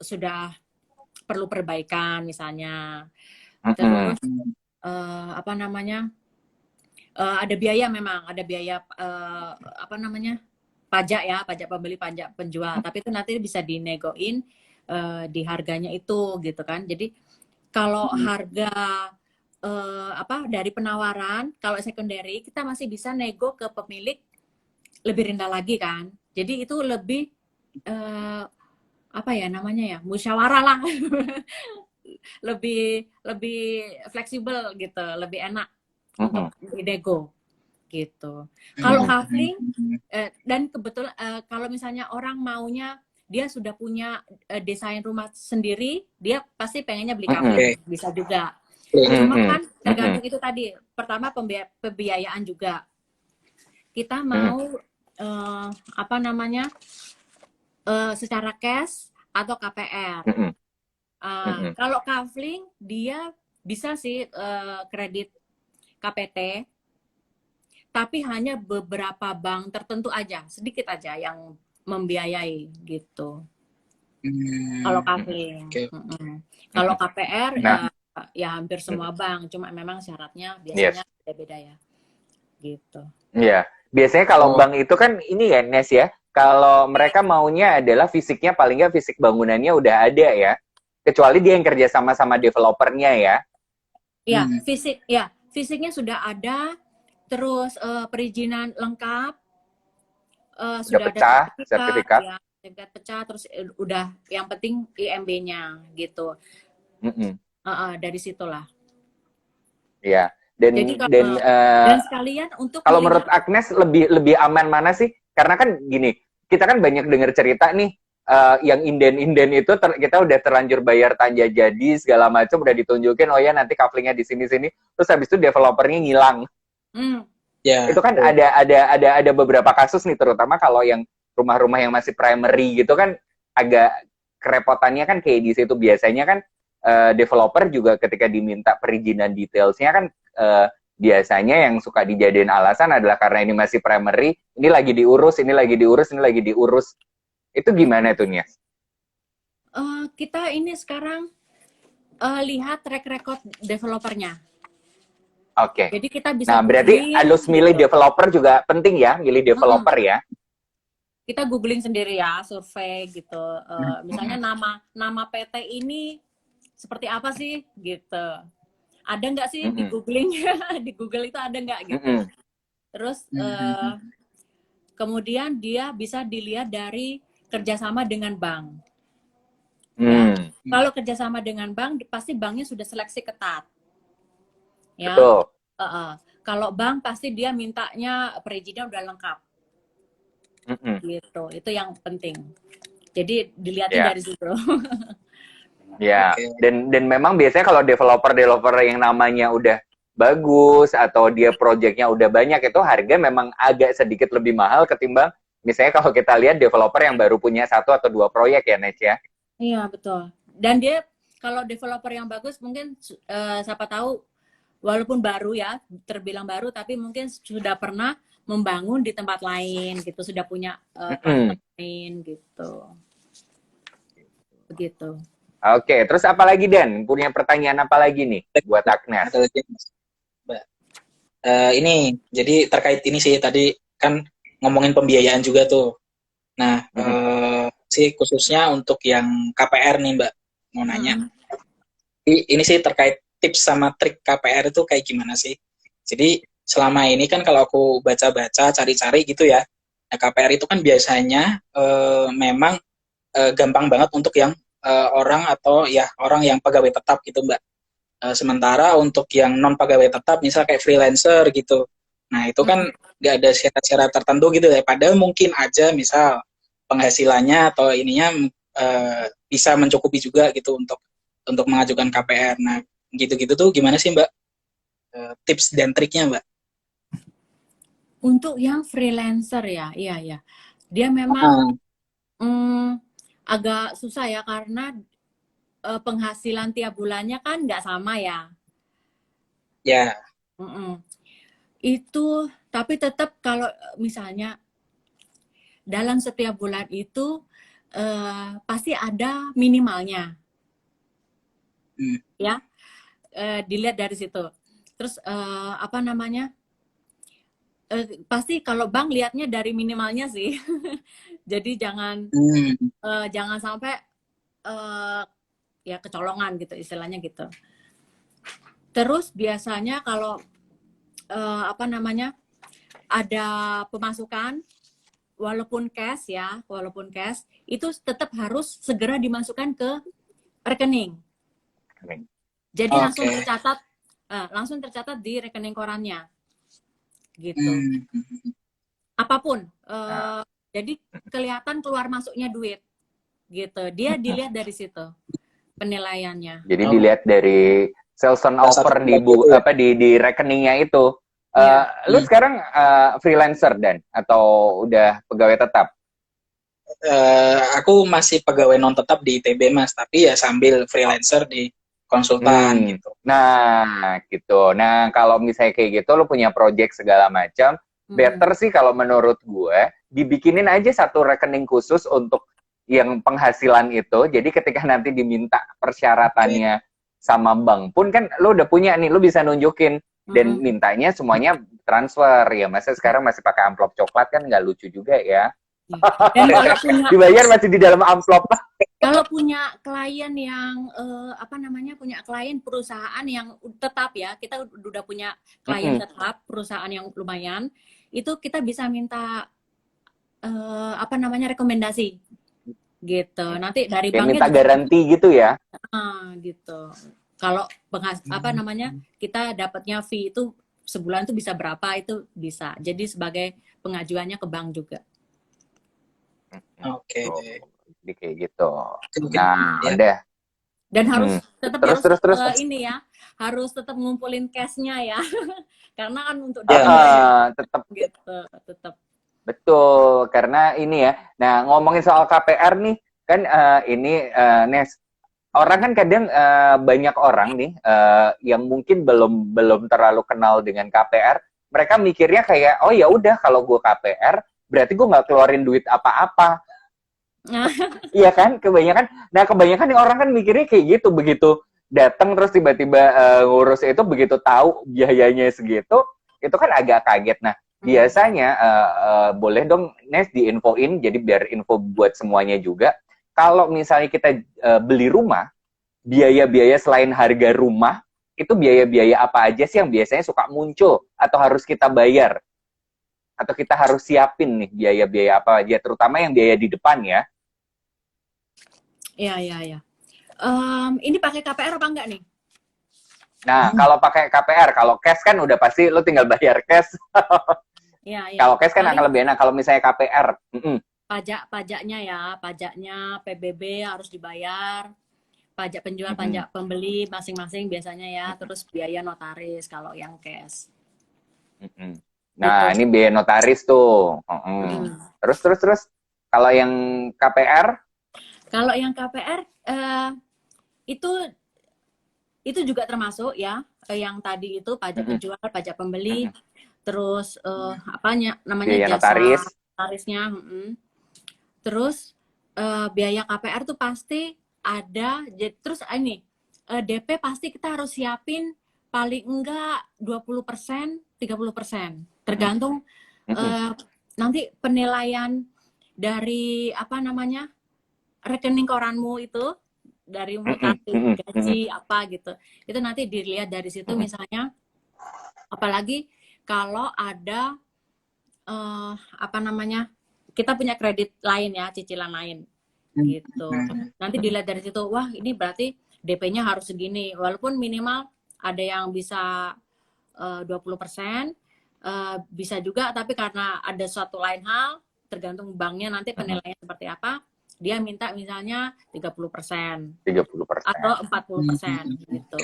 sudah perlu perbaikan misalnya. Terus ada biaya, memang ada biaya pajak ya, pajak pembeli, pajak penjual. Tapi itu nanti bisa dinegoin di harganya itu gitu kan. Jadi kalau harga dari penawaran, kalau secondary kita masih bisa nego ke pemilik lebih rendah lagi kan. Jadi itu lebih musyawarah lah. lebih fleksibel gitu, lebih enak untuk dinego gitu. Kalau kafling dan kebetulan kalau misalnya orang maunya dia sudah punya desain rumah sendiri, dia pasti pengennya beli kafling, bisa juga. Cuma kan tergantung itu tadi, pertama pembiayaan juga. Kita mau secara cash atau KPR. Kalau kafling dia bisa sih kredit KPT, tapi hanya beberapa bank tertentu aja, sedikit aja yang membiayai gitu. Kalau kafling. Kalau KPR ya hampir semua bank, cuma memang syaratnya biasanya beda-beda ya. Gitu. Iya. Biasanya kalau bank itu kan ini ya, Nes ya. Kalau mereka maunya adalah fisiknya, paling nggak fisik bangunannya udah ada ya. Kecuali dia yang kerja sama developernya ya. Iya, fisiknya sudah ada, terus perizinan lengkap, sudah pecah, ada sertifikat. ya, sertifikat pecah, terus udah yang penting IMB-nya gitu. Dari situlah. Iya. Dan sekalian untuk kalau menurut Agnes lebih aman mana sih? Karena kan gini, kita kan banyak dengar cerita nih. Yang inden itu kita udah terlanjur bayar tanda jadi segala macam, udah ditunjukin oh ya nanti couplingnya di sini terus habis itu developernya ngilang. Itu kan ada beberapa kasus nih, terutama kalau yang rumah-rumah yang masih primary gitu kan agak kerepotannya kan kayak di situ. Biasanya kan developer juga ketika diminta perizinan detailsnya kan biasanya yang suka dijadiin alasan adalah karena ini masih primary, ini lagi diurus. Itu gimana tuh, Nias? Kita ini sekarang lihat track record developernya. Oke. Jadi kita bisa berarti harus milih developer juga penting ya, milih developer ya. Kita googling sendiri ya, survei gitu. Misalnya nama PT ini seperti apa sih gitu. Ada nggak sih di googling? Di Google itu ada nggak gitu. Terus kemudian dia bisa dilihat dari kerjasama dengan bank. Ya. Kalau kerjasama dengan bank, pasti banknya sudah seleksi ketat. Ya. Betul. Kalau bank pasti dia mintanya perizinannya udah lengkap. Gitu. Itu yang penting. Jadi dilihatin dari situ. Ya. Dan memang biasanya kalau developer yang namanya udah bagus atau dia proyeknya udah banyak, itu harga memang agak sedikit lebih mahal ketimbang misalnya kalau kita lihat developer yang baru punya 1 atau 2 proyek ya, Nes ya. Iya, betul. Dan dia kalau developer yang bagus mungkin siapa tahu walaupun baru ya, terbilang baru, tapi mungkin sudah pernah membangun di tempat lain gitu, sudah punya tempat lain gitu. Begitu. Oke, terus apa lagi, Dan? Punya pertanyaan apa lagi nih buat Agnes? Ini, jadi terkait ini sih, tadi kan ngomongin pembiayaan juga tuh. Nah, sih khususnya untuk yang KPR nih, Mbak, mau nanya. Ini sih terkait tips sama trik KPR itu kayak gimana sih? Jadi selama ini kan kalau aku baca-baca, cari-cari gitu ya, Nah, KPR itu kan biasanya memang gampang banget untuk yang orang atau ya orang yang pegawai tetap gitu Mbak. Sementara untuk yang non pegawai tetap, misal kayak freelancer gitu, nah itu kan nggak ada syarat-syarat tertentu gitu ya. Padahal mungkin aja misal penghasilannya atau ininya bisa mencukupi juga gitu untuk mengajukan KPR. Nah gitu-gitu tuh gimana sih Mbak, tips dan triknya Mbak? Untuk yang freelancer ya, iya ya. Dia memang Ah, agak susah ya karena penghasilan tiap bulannya kan nggak sama ya. ya. Mm-mm. Itu tapi tetap kalau misalnya dalam setiap bulan itu pasti ada minimalnya Hmm. ya. Dilihat dari situ. Terus apa namanya? Pasti kalau bank lihatnya dari minimalnya sih. Jadi Hmm. jangan sampai ya kecolongan gitu istilahnya gitu. Terus biasanya kalau apa namanya ada pemasukan walaupun cash itu tetap harus segera dimasukkan ke rekening. Jadi Oke. langsung tercatat di rekening korannya gitu. Hmm. Apapun Nah, jadi kelihatan keluar masuknya duit gitu. Dia dilihat dari situ penilaiannya. jadi Oh, dilihat dari sales salah satu turnover di itu ya. di rekeningnya itu. Iya. Lu Hmm. sekarang freelancer dan atau udah pegawai tetap? Aku masih pegawai non tetap di ITB Mas, tapi ya sambil freelancer di konsultan gitu. Nah, gitu. Nah, kalau misalnya kayak gitu, lu punya project segala macam, better sih kalau menurut gue, dibikinin aja satu rekening khusus untuk yang penghasilan itu. Jadi ketika nanti diminta Oke. persyaratannya sama bank pun kan lu udah punya nih, lu bisa nunjukin dan Mm-mm. mintanya semuanya transfer. Ya, masa sekarang masih pakai amplop coklat kan nggak lucu juga ya. Dan Dibayar masih di dalam amplop. kalau punya klien yang apa namanya punya klien perusahaan yang tetap ya, kita udah punya klien Mm-mm. tetap perusahaan yang lumayan, itu kita bisa minta apa namanya rekomendasi gitu. Nanti dari Kayak banknya minta juga garansi gitu ya. gitu. Kalau apa namanya kita dapatnya fee itu sebulan itu bisa berapa itu bisa. Jadi sebagai pengajuannya ke bank juga. Oke. Tuh, jadi kayak gitu. Mungkin Nah, ya. udah. Dan harus tetap Terus, harus terus, terus. ini ya, harus tetap ngumpulin cashnya ya. Karena kan untuk dana Tetap gitu, tetap. betul. Karena ini ya. Nah, ngomongin soal KPR nih, kan ini Nes, orang kan kadang banyak orang nih yang mungkin belum belum terlalu kenal dengan KPR. Mereka mikirnya kayak, oh ya udah kalau gue KPR, berarti gue nggak keluarin duit apa-apa. Iya kan, kebanyakan. Nah, kebanyakan nih orang kan mikirnya kayak gitu, begitu datang terus tiba-tiba ngurus itu, begitu tahu biayanya segitu, itu kan agak kaget. Nah, biasanya boleh dong Nes diinfoin, jadi biar info buat semuanya juga. Kalau misalnya kita beli rumah, biaya-biaya selain harga rumah, itu biaya-biaya apa aja sih yang biasanya suka muncul atau harus kita bayar? Atau kita harus siapin nih biaya-biaya apa aja, terutama yang biaya di depan ya. Iya, iya, iya. Ini pakai KPR apa enggak nih? Nah, kalau pakai KPR, kalau cash kan udah pasti lo tinggal bayar cash. Iya, iya. Kalau cash kan akan Paling lebih enak. Kalau misalnya KPR, pajaknya ya, pajaknya PBB harus dibayar, pajak penjual, mm-mm. pajak pembeli masing-masing biasanya ya, terus biaya notaris kalau yang cash. Mm-mm. Gitu. Nah, ini biaya notaris tuh. Terus, kalau yang KPR, Kalau yang KPR itu itu juga termasuk ya, yang tadi itu pajak mm-mm. penjual, pajak pembeli, Mm-mm. terus apanya namanya Biaya jasa notaris, notarisnya, terus biaya KPR tuh pasti ada. Terus ini DP pasti kita harus siapin paling enggak 20%, 30%. mm-mm. Tergantung Mm-mm. nanti penilaian dari apa namanya rekening koranmu itu, dari Mm-mm. mutasi Mm-mm. Mm-mm. gaji apa gitu. Itu nanti dilihat dari situ Mm-mm. misalnya, apalagi kalau ada apa namanya kita punya kredit lain ya, cicilan lain gitu. Nanti dilihat dari situ, wah ini berarti DP-nya harus segini, walaupun minimal ada yang bisa 20%, bisa juga, tapi karena ada suatu lain hal, tergantung banknya nanti penilaiannya seperti apa, dia minta misalnya 30%, 30%. atau 40% gitu.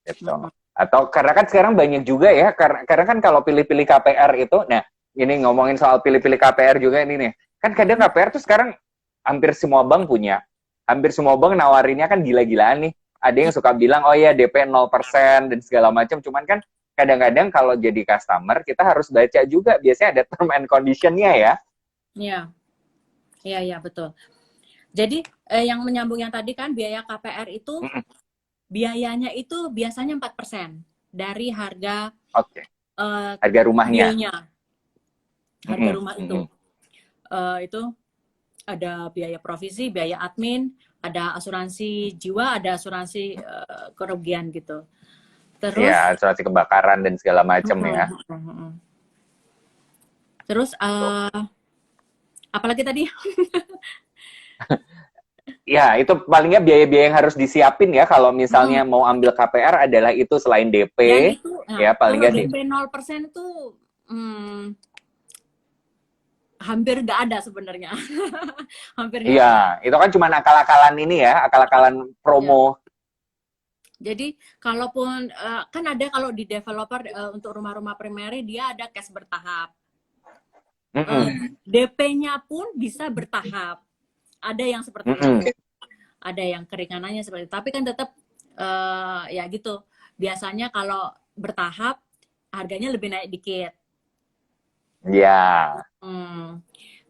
Gitu. Atau karena kan sekarang banyak juga ya, karena kan kalau pilih-pilih KPR itu, nah ini ngomongin soal pilih-pilih KPR juga ini nih, kan kadang KPR tuh sekarang hampir semua bank punya, hampir semua bank nawarinnya kan gila-gilaan nih. Ada yang suka bilang, oh ya DP 0% dan segala macam, cuman kan kadang-kadang kalau jadi customer, kita harus baca juga, biasanya ada term and condition-nya ya. Iya, betul. Jadi yang menyambung yang tadi kan, biaya KPR itu, biayanya itu biasanya 4% dari harga harga rumahnya. Dealnya. Harga rumah itu. Itu ada biaya provisi, biaya admin, ada asuransi jiwa, ada asuransi kerugian gitu. Terus ya, asuransi kebakaran dan segala macam ya. Terus apalagi tadi? Ya, itu palingnya biaya-biaya yang harus disiapin ya kalau misalnya mau ambil KPR adalah itu selain DP. Itu, ya paling nggak DP 0% tuh hampir nggak ada sebenarnya. Hampir nggak ada. Itu kan cuma akal-akalan ini ya, akal-akalan promo. Jadi kalaupun kan ada kalau di developer untuk rumah-rumah primary dia ada cash bertahap. DP-nya pun bisa bertahap. Ada yang seperti itu. Ada yang keringanannya seperti itu. Tapi kan tetap ya gitu. Biasanya kalau bertahap harganya lebih naik dikit. Ya.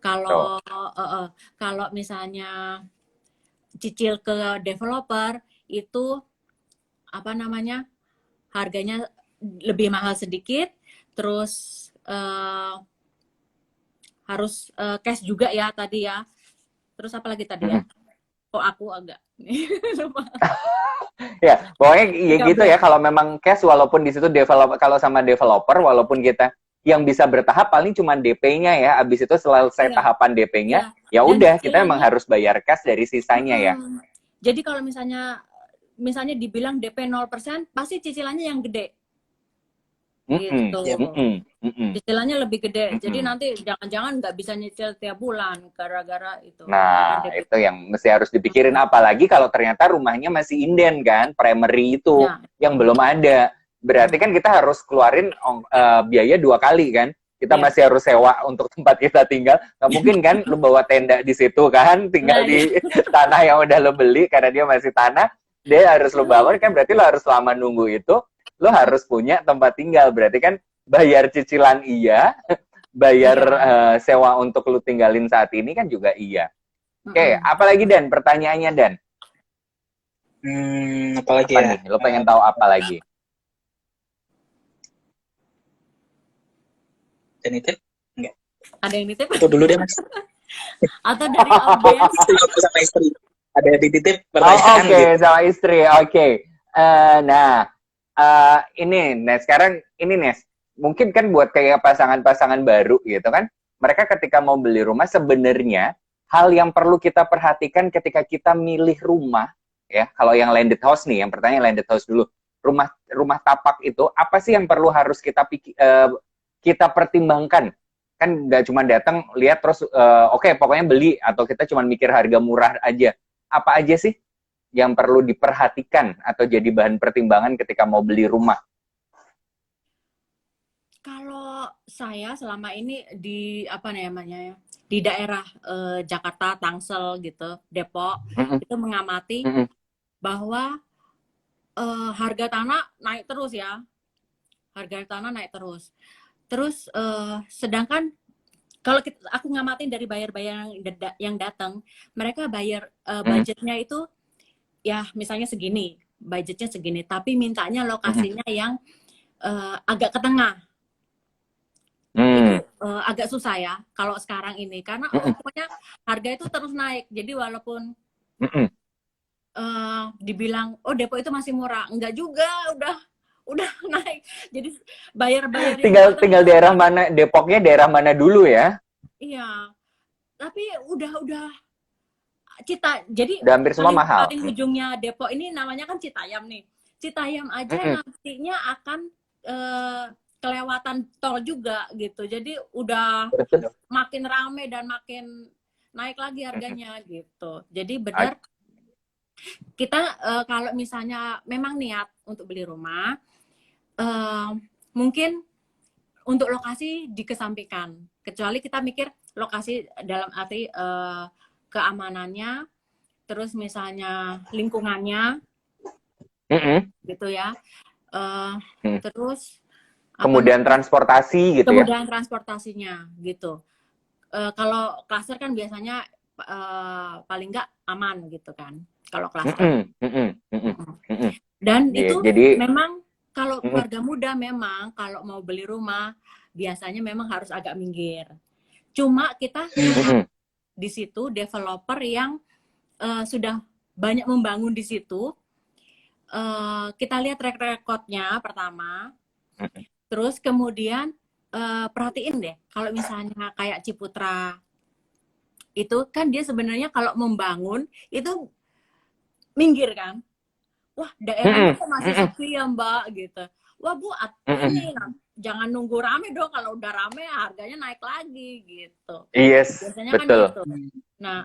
Kalau misalnya cicil ke developer itu apa namanya, harganya lebih mahal sedikit, terus harus cash juga ya tadi ya. Terus apa lagi tadi ya? Kok aku agak ya, pokoknya ya gitu ya, kalau memang cash walaupun di situ kalau sama developer walaupun kita yang bisa bertahap paling cuma DP-nya ya. Abis itu selesai tahapan DP-nya, ya udah kita emang harus bayar cash dari sisanya ya. Jadi kalau misalnya dibilang DP 0%, pasti cicilannya yang gede. Gitu. Cicilannya lebih gede. Jadi nanti jangan-jangan nggak bisa nyicil tiap bulan gara-gara itu. Nah, itu yang mesti harus dipikirin, apalagi kalau ternyata rumahnya masih inden kan, primary itu yang belum ada. Berarti kan kita harus keluarin biaya 2 kali kan. Kita masih harus sewa untuk tempat kita tinggal. Nggak mungkin kan lu bawa tenda di situ kan, tinggal di tanah yang udah lo beli karena dia masih tanah, dia harus lo bangun kan, berarti lo harus lama nunggu itu, lo harus punya tempat tinggal. Berarti kan bayar cicilan iya, bayar sewa untuk lo tinggalin saat ini kan juga iya. Oke, apalagi Dan? Pertanyaannya Dan? Apalagi apa nih? Lo pengen tahu apa lagi? Dan nitip? Enggak. Ada yang nitip? Itu dulu deh Mas. Atau dari audiens? Sama istri. Ada yang dititip pertanyaan gitu. Sama istri. Ini Nes, sekarang ini Nes, mungkin kan buat kayak pasangan-pasangan baru gitu kan, mereka ketika mau beli rumah sebenarnya hal yang perlu kita perhatikan ketika kita milih rumah ya, kalau yang landed house nih, yang pertanyaan landed house dulu, rumah tapak itu apa sih yang perlu harus kita pertimbangkan? Kan nggak cuma datang lihat terus oke, pokoknya beli, atau kita cuma mikir harga murah aja. Apa aja sih yang perlu diperhatikan atau jadi bahan pertimbangan ketika mau beli rumah? Kalau saya selama ini di apa namanya ya, di daerah Jakarta, Tangsel gitu, Depok, itu mengamati bahwa harga tanah naik terus ya. Harga tanah naik terus. Terus sedangkan kalau aku ngamatin dari buyer-buyer yang datang, mereka bayar budgetnya itu ya misalnya segini, budgetnya segini, tapi mintanya lokasinya yang agak ke tengah. Itu agak susah ya kalau sekarang ini, karena pokoknya harga itu terus naik. Jadi walaupun dibilang oh Depok itu masih murah, enggak juga, udah naik. Jadi bayar tinggal daerah mana, Depoknya daerah mana dulu ya? Iya, tapi udah jadi Udah hampir semua mahal. paling ujungnya Depok ini namanya kan Citayam nih. Citayam aja nantinya akan kelewatan tol juga gitu. Jadi udah makin rame dan makin naik lagi harganya gitu. Jadi benar kita kalau misalnya memang niat untuk beli rumah, mungkin untuk lokasi dikesampingkan. Kecuali kita mikir lokasi dalam arti keamanannya, terus misalnya lingkungannya, gitu ya. Terus kemudian transportasi gitu ya. Kemudian transportasinya gitu. Kalau klaster kan biasanya paling nggak aman gitu kan. Kalau klaster. Dan itu Jadi memang kalau keluarga muda memang kalau mau beli rumah biasanya memang harus agak minggir. Cuma kita lihat di situ developer yang sudah banyak membangun di situ. Kita lihat track record-nya pertama. Terus kemudian perhatiin deh, kalau misalnya kayak Ciputra, itu kan dia sebenarnya kalau membangun, itu minggir kan. Wah, daerahnya kok masih sepi ya Mbak, gitu. Wah Bu, ini jangan nunggu rame dong, kalau udah rame harganya naik lagi, gitu. Yes, biasanya betul. Kan gitu. Nah,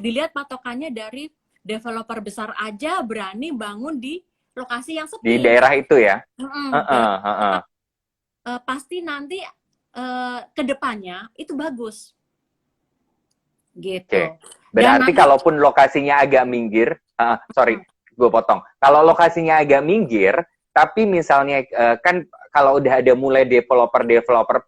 dilihat patokannya dari developer besar aja berani bangun di lokasi yang sepi. Di daerah itu ya? Pasti nanti ke depannya itu bagus. Gitu. Berarti kalaupun lokasinya agak minggir, sorry, gue potong. Kalau lokasinya agak minggir, tapi misalnya kan kalau udah ada mulai developer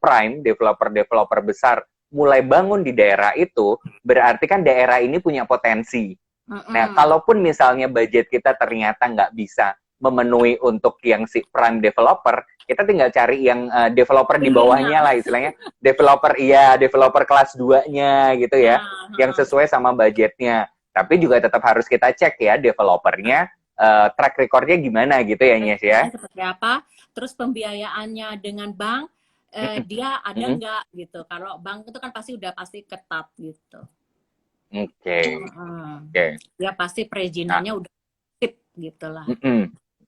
prime, developer besar mulai bangun di daerah itu, berarti kan daerah ini punya potensi. Nah, kalaupun misalnya budget kita ternyata nggak bisa memenuhi untuk yang si prime developer, kita tinggal cari yang developer di bawahnya lah istilahnya. Developer kelas 2-nya gitu ya, yang sesuai sama budgetnya. Tapi juga tetap harus kita cek ya developernya, track recordnya gimana gitu ya Nyes ya. Seperti apa, terus pembiayaannya dengan bank, dia ada nggak gitu. Kalau bank itu kan pasti ketat gitu. Oke. Ya pasti perizinannya udah tip gitulah.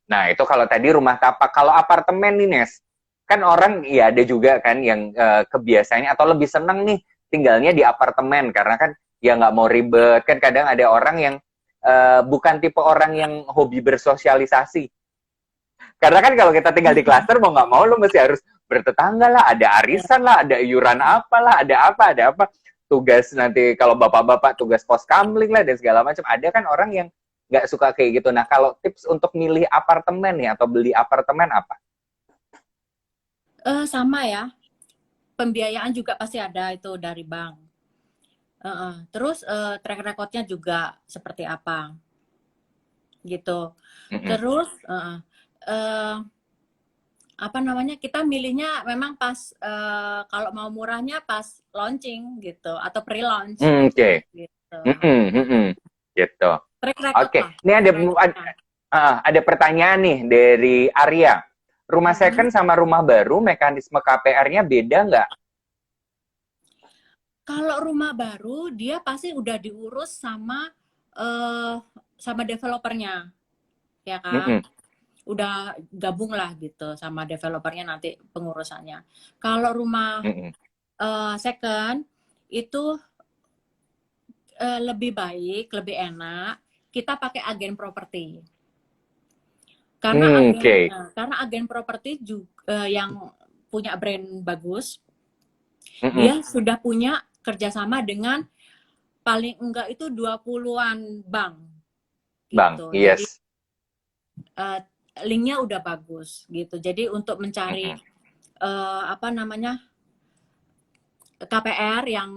Nah itu kalau tadi rumah tapak. Kalau apartemen nih Nes, kan orang ya ada juga kan yang kebiasaannya atau lebih seneng nih tinggalnya di apartemen karena kan ya nggak mau ribet. Kan kadang ada orang yang bukan tipe orang yang hobi bersosialisasi. Karena kan kalau kita tinggal di klaster mau nggak mau lu mesti harus bertetangga lah, ada arisan lah, ada iuran apalah, ada apa. Tugas nanti kalau bapak-bapak tugas pos kamling lah dan segala macam. Ada kan orang yang nggak suka kayak gitu. Nah kalau tips untuk milih apartemen ya atau beli apartemen apa? Sama ya, pembiayaan juga pasti ada itu dari bank. Terus track recordnya juga seperti apa, gitu. Terus apa namanya, kita milihnya memang pas kalau mau murahnya pas launching gitu atau pre-launch. Gitu. Gitu. Oke. Ini ada pertanyaan nih dari Arya. Rumah second sama rumah baru mekanisme KPR-nya beda nggak? Kalau rumah baru dia pasti udah diurus sama developernya, ya kan? Udah gabung lah gitu sama developernya nanti pengurusannya. Kalau rumah second itu lebih baik, lebih enak kita pakai agen properti. Karena agen properti juga yang punya brand bagus, dia sudah punya kerjasama dengan paling enggak itu 20-an bank. Gitu. Yes. Jadi, linknya udah bagus gitu. Jadi untuk mencari KPR yang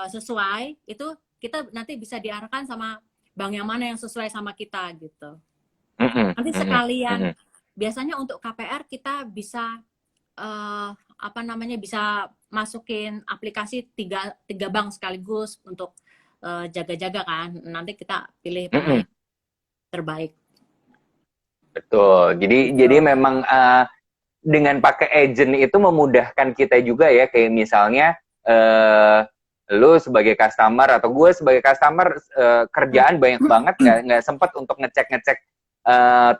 sesuai itu kita nanti bisa diarahkan sama bank yang mana yang sesuai sama kita gitu. Nanti sekalian biasanya untuk KPR kita bisa bisa masukin aplikasi tiga bank sekaligus untuk jaga-jaga kan. Nanti kita pilih terbaik. Betul. Jadi memang dengan pakai agent itu memudahkan kita juga ya. Kayak misalnya eh lu sebagai customer atau gue sebagai customer kerjaan banyak banget, nggak sempet untuk ngecek-ngecek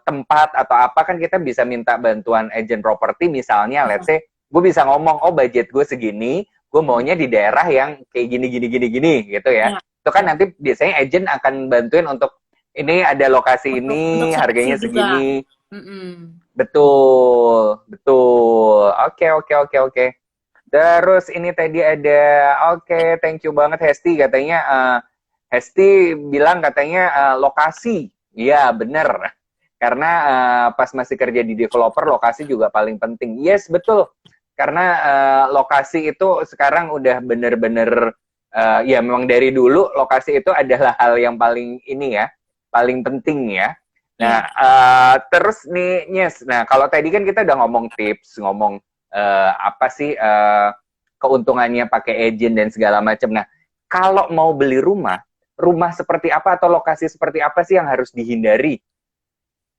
tempat atau apa, kan kita bisa minta bantuan agent properti misalnya, let's say gue bisa ngomong, oh budget gue segini, gue maunya di daerah yang kayak gini gitu ya. Itu kan nanti biasanya agent akan bantuin untuk ini ada lokasi ini, harganya segini. Betul. Oke. Terus ini tadi ada, oke, thank you banget Hesti, katanya Hesti bilang katanya lokasi. Iya, bener. Karena pas masih kerja di developer, lokasi juga paling penting. Yes, betul. Karena lokasi itu sekarang udah bener-bener, ya memang dari dulu lokasi itu adalah hal yang paling ini ya, paling penting ya. Nah, terus nih, Nyes, nah kalau tadi kan kita udah ngomong tips, ngomong apa sih keuntungannya pakai agent dan segala macam. Nah, kalau mau beli rumah seperti apa atau lokasi seperti apa sih yang harus dihindari?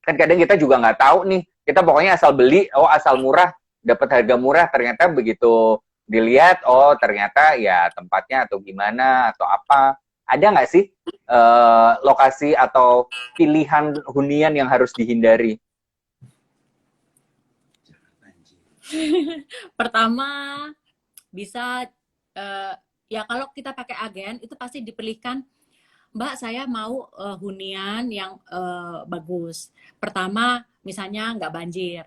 Kan kadang kita juga nggak tahu nih, kita pokoknya asal beli, oh asal murah, dapat harga murah, ternyata begitu dilihat, oh ternyata ya tempatnya atau gimana atau apa. Ada nggak sih lokasi atau pilihan hunian yang harus dihindari? Pertama, bisa ya kalau kita pakai agen itu pasti dipilihkan, Mbak saya mau hunian yang bagus. Pertama, misalnya nggak banjir,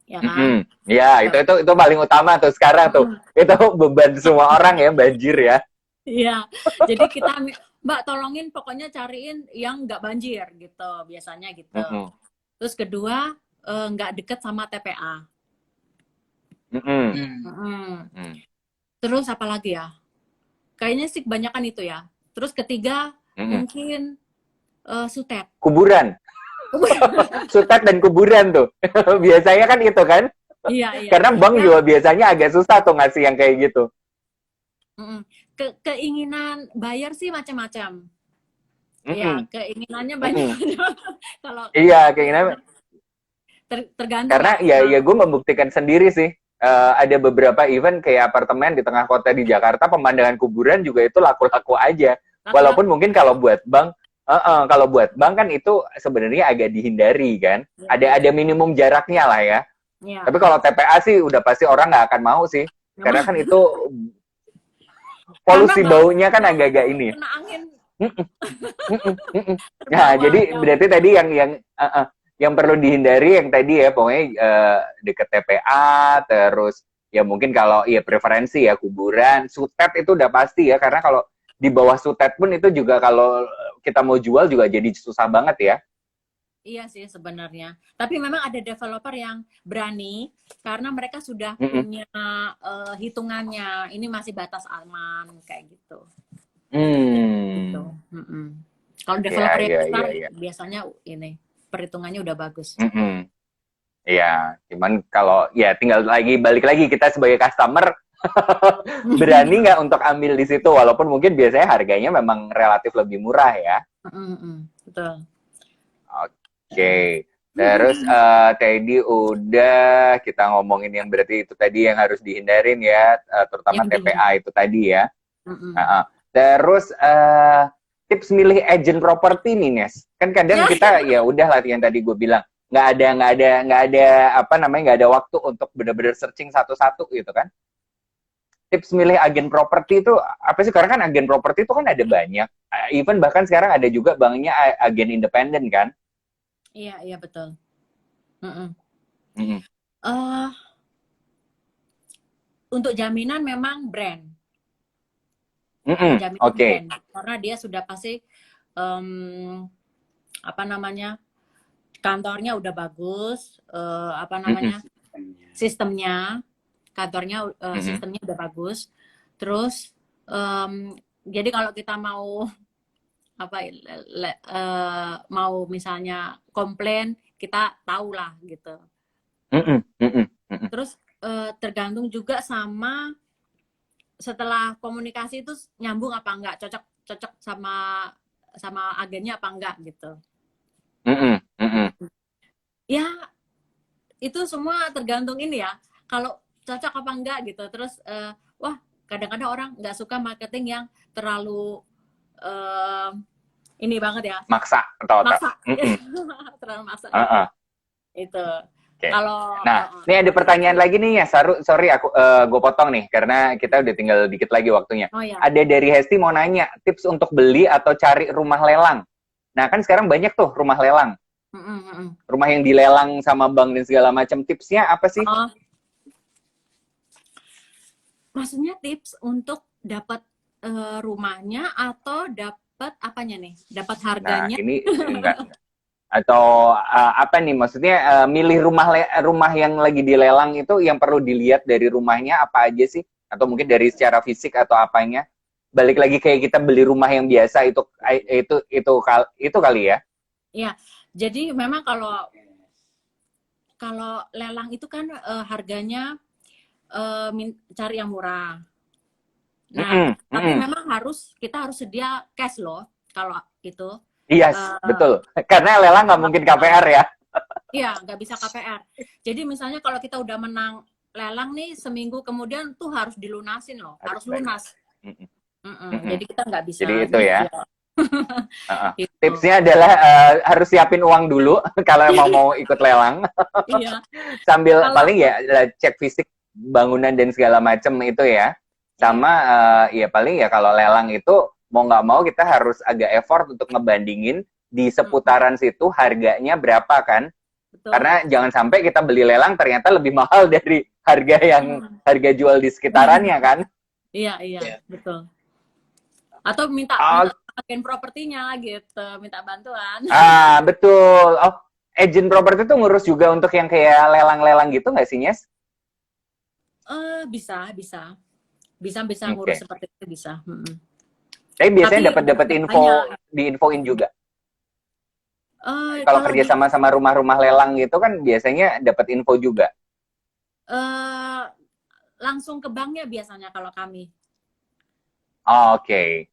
ya kan? Ya, itu paling utama tuh sekarang tuh. Itu beban semua orang ya, banjir ya. Iya, jadi kita, Mbak tolongin pokoknya cariin yang nggak banjir gitu, biasanya gitu. Terus kedua, nggak deket sama TPA. Terus apa lagi ya? Kayaknya sih kebanyakan itu ya. Terus ketiga, mungkin sutet. Kuburan. Sutet dan kuburan tuh. Biasanya kan itu kan? Iya. Karena bank juga biasanya agak susah tuh ngasih yang kayak gitu. Keinginan bayar sih macam-macam. Iya, keinginannya banyak. Kalau iya, keinginan tergantung. Karena ya gue membuktikan sendiri sih. Ada beberapa event kayak apartemen di tengah kota di Jakarta, pemandangan kuburan juga itu laku-laku aja. Walaupun mungkin kalau buat bank kan itu sebenarnya agak dihindari kan. Ada minimum jaraknya lah ya. Tapi kalau TPA sih udah pasti orang nggak akan mau sih. Karena kan itu polusi baunya kan agak-agak ini. Kena angin. Nah, jadi berarti tadi yang perlu dihindari yang tadi ya, pokoknya deket TPA, terus ya mungkin kalau ya preferensi ya kuburan, sutet itu udah pasti ya, karena kalau di bawah sutet pun itu juga kalau kita mau jual juga jadi susah banget ya. Iya sih sebenarnya. Tapi memang ada developer yang berani karena mereka sudah punya hitungannya. Ini masih batas aman kayak gitu. Gitu. Kalau developer yang besar biasanya ini perhitungannya udah bagus. Iya, cuman kalau ya tinggal balik lagi kita sebagai customer berani nggak untuk ambil di situ, walaupun mungkin biasanya harganya memang relatif lebih murah ya. Betul. Oke. Terus tadi udah kita ngomongin yang berarti itu tadi yang harus dihindarin ya, terutama yang TPA itu tadi ya. Terus tips milih agent properti nih, Nes. Kan kadang kita ya udah lah yang tadi gue bilang, nggak ada apa namanya, nggak ada waktu untuk benar-benar searching satu-satu gitu kan. Tips milih agen properti itu apa sih? Karena kan agen properti itu kan ada banyak. Even bahkan sekarang ada juga banknya agen independen kan. Iya betul. Untuk jaminan memang brand. Oke. Karena dia sudah pasti apa namanya, kantornya udah bagus, apa namanya, sistemnya kantornya sistemnya udah bagus. Terus jadi kalau kita mau apa mau misalnya komplain, kita tahu lah gitu. Terus tergantung juga sama setelah komunikasi itu nyambung apa enggak, cocok sama agennya apa enggak gitu. Ya itu semua tergantung ini ya. Kalau cocok apa enggak gitu. Terus wah kadang-kadang orang nggak suka marketing yang terlalu ini banget ya, Maksa atau maksa. Mm-mm. Terlalu maksa gitu. Uh-uh. Itu. Oke. Kalau Nah, ini ada pertanyaan lagi nih ya. Sorry aku gue potong nih karena kita udah tinggal dikit lagi waktunya. oh ya. Ada dari Hesti mau nanya tips untuk beli atau cari rumah lelang. Nah, kan sekarang banyak tuh rumah lelang. Rumah yang dilelang sama bank dan segala macam. Tipsnya apa sih? Oh. Maksudnya tips untuk dapat rumahnya atau dapat apanya nih? Dapat harganya? Nah, ini enggak. Atau apa nih maksudnya milih rumah yang lagi dilelang itu yang perlu dilihat dari rumahnya apa aja sih, atau mungkin dari secara fisik atau apanya, balik lagi kayak kita beli rumah yang biasa itu kali ya. Iya, jadi memang kalau lelang itu kan harganya cari yang murah. Nah, tapi memang kita harus sedia cash loh kalau itu. Iya, betul. Karena lelang nggak mungkin KPR ya. Iya, nggak bisa KPR. Jadi misalnya kalau kita udah menang lelang nih, seminggu kemudian tuh harus dilunasin loh, harus lunas. Jadi kita nggak bisa. Jadi itu ya. Gitu. Tipsnya adalah harus siapin uang dulu kalau emang mau ikut lelang. Iya. Sambil paling ya cek fisik bangunan dan segala macem itu ya. Sama ya paling ya kalau lelang itu mau nggak mau kita harus agak effort untuk ngebandingin di seputaran situ harganya berapa kan. Betul. Karena jangan sampai kita beli lelang ternyata lebih mahal dari harga jual di sekitarannya kan. Iya, betul. Atau minta agen propertinya gitu, minta bantuan. Betul. Oh, agent properti tuh ngurus juga untuk yang kayak lelang-lelang gitu nggak sih, Nyes? Bisa ngurus seperti itu bisa. Tapi biasanya dapat info, diinfoin juga. Kalau kerja sama rumah-rumah lelang gitu kan biasanya dapat info juga. Langsung ke banknya biasanya kalau kami. Oke.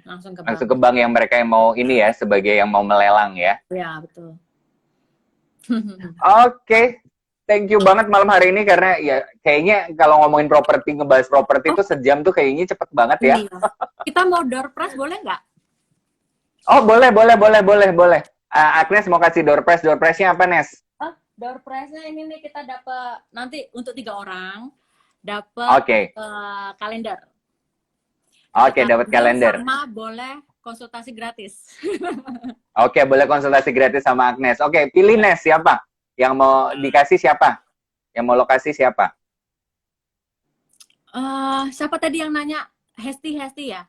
Langsung ke bank yang mereka yang mau ini ya, sebagai yang mau melelang ya. Iya, betul. Oke. Thank you banget malam hari ini karena ya kayaknya kalau ngomongin properti, ngebahas properti itu sejam tuh kayaknya cepet banget ya. Iya. Kita mau door prize boleh nggak? Oh, boleh. Agnes mau kasih door prize-nya apa, Nes? Door prize-nya ini nih kita dapat nanti untuk 3 orang dapat kalender. Oke, dapat kalender. Sama boleh konsultasi gratis. Oke, boleh konsultasi gratis sama Agnes. Oke, pilih Nes siapa? Yang mau dikasih siapa? Yang mau lokasi siapa? Siapa tadi yang nanya? Hesti ya?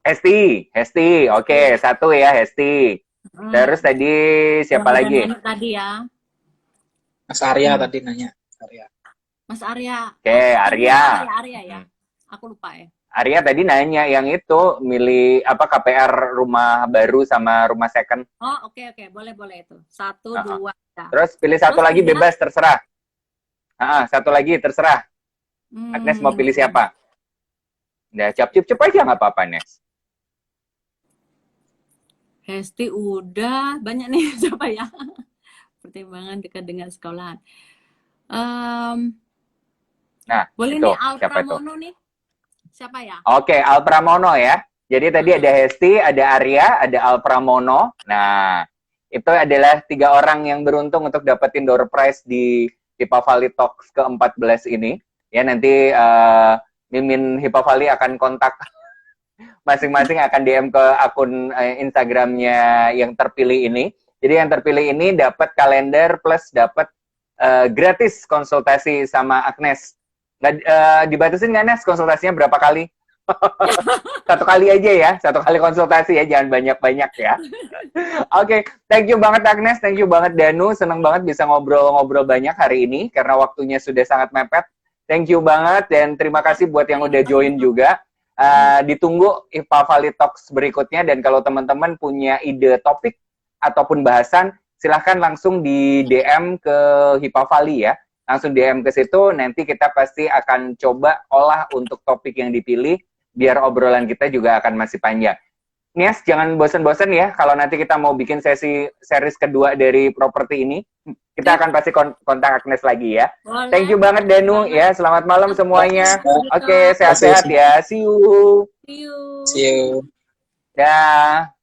Hesti. Oke, 1 ya Hesti. Terus tadi siapa lagi? Tadi ya. Mas Arya tadi nanya. Mas Arya. Oke, Arya. Arya ya. Aku lupa ya. Arya tadi nanya yang itu milih apa KPR rumah baru sama rumah second. Oh, oke. Boleh itu. 1, 2. Terus pilih satu lagi bebas terserah. 1 lagi terserah. Agnes mau pilih siapa? Udah cap-cup aja nggak apa-apa, Nes. Hesti udah banyak nih siapa ya? Pertimbangan dekat dengan sekolahan. Nah, boleh itu, nih Al siapa Pramono nih. Siapa ya? Oke, Al Pramono ya. Jadi tadi ada Hesti, ada Arya, ada Al Pramono. Nah, itu adalah 3 orang yang beruntung untuk dapetin door prize di Hipavali Talks ke-14 ini. Ya, nanti Mimin Hipavali akan kontak masing-masing, akan DM ke akun Instagramnya yang terpilih ini. Jadi yang terpilih ini dapat kalender plus dapat gratis konsultasi sama Agnes. Dibatasin nggak, Nes, konsultasinya berapa kali? 1 kali aja ya, 1 kali konsultasi ya, jangan banyak-banyak ya. Oke, thank you banget Agnes, thank you banget Danu, seneng banget bisa ngobrol-ngobrol banyak hari ini karena waktunya sudah sangat mepet. Thank you banget dan terima kasih buat yang udah join juga. Ditunggu Hipavali Talks berikutnya, dan kalau teman-teman punya ide topik ataupun bahasan, silahkan langsung di DM ke Hipavali ya. Langsung DM ke situ, nanti kita pasti akan coba olah untuk topik yang dipilih, biar obrolan kita juga akan masih panjang. Nias, jangan bosan-bosan ya kalau nanti kita mau bikin series kedua dari properti ini. Kita akan pasti kontak Agnes lagi ya. Boleh. Thank you banget Danu ya. Selamat malam semuanya. Oke, sehat-sehat ya. See you. See you. See you. Dah.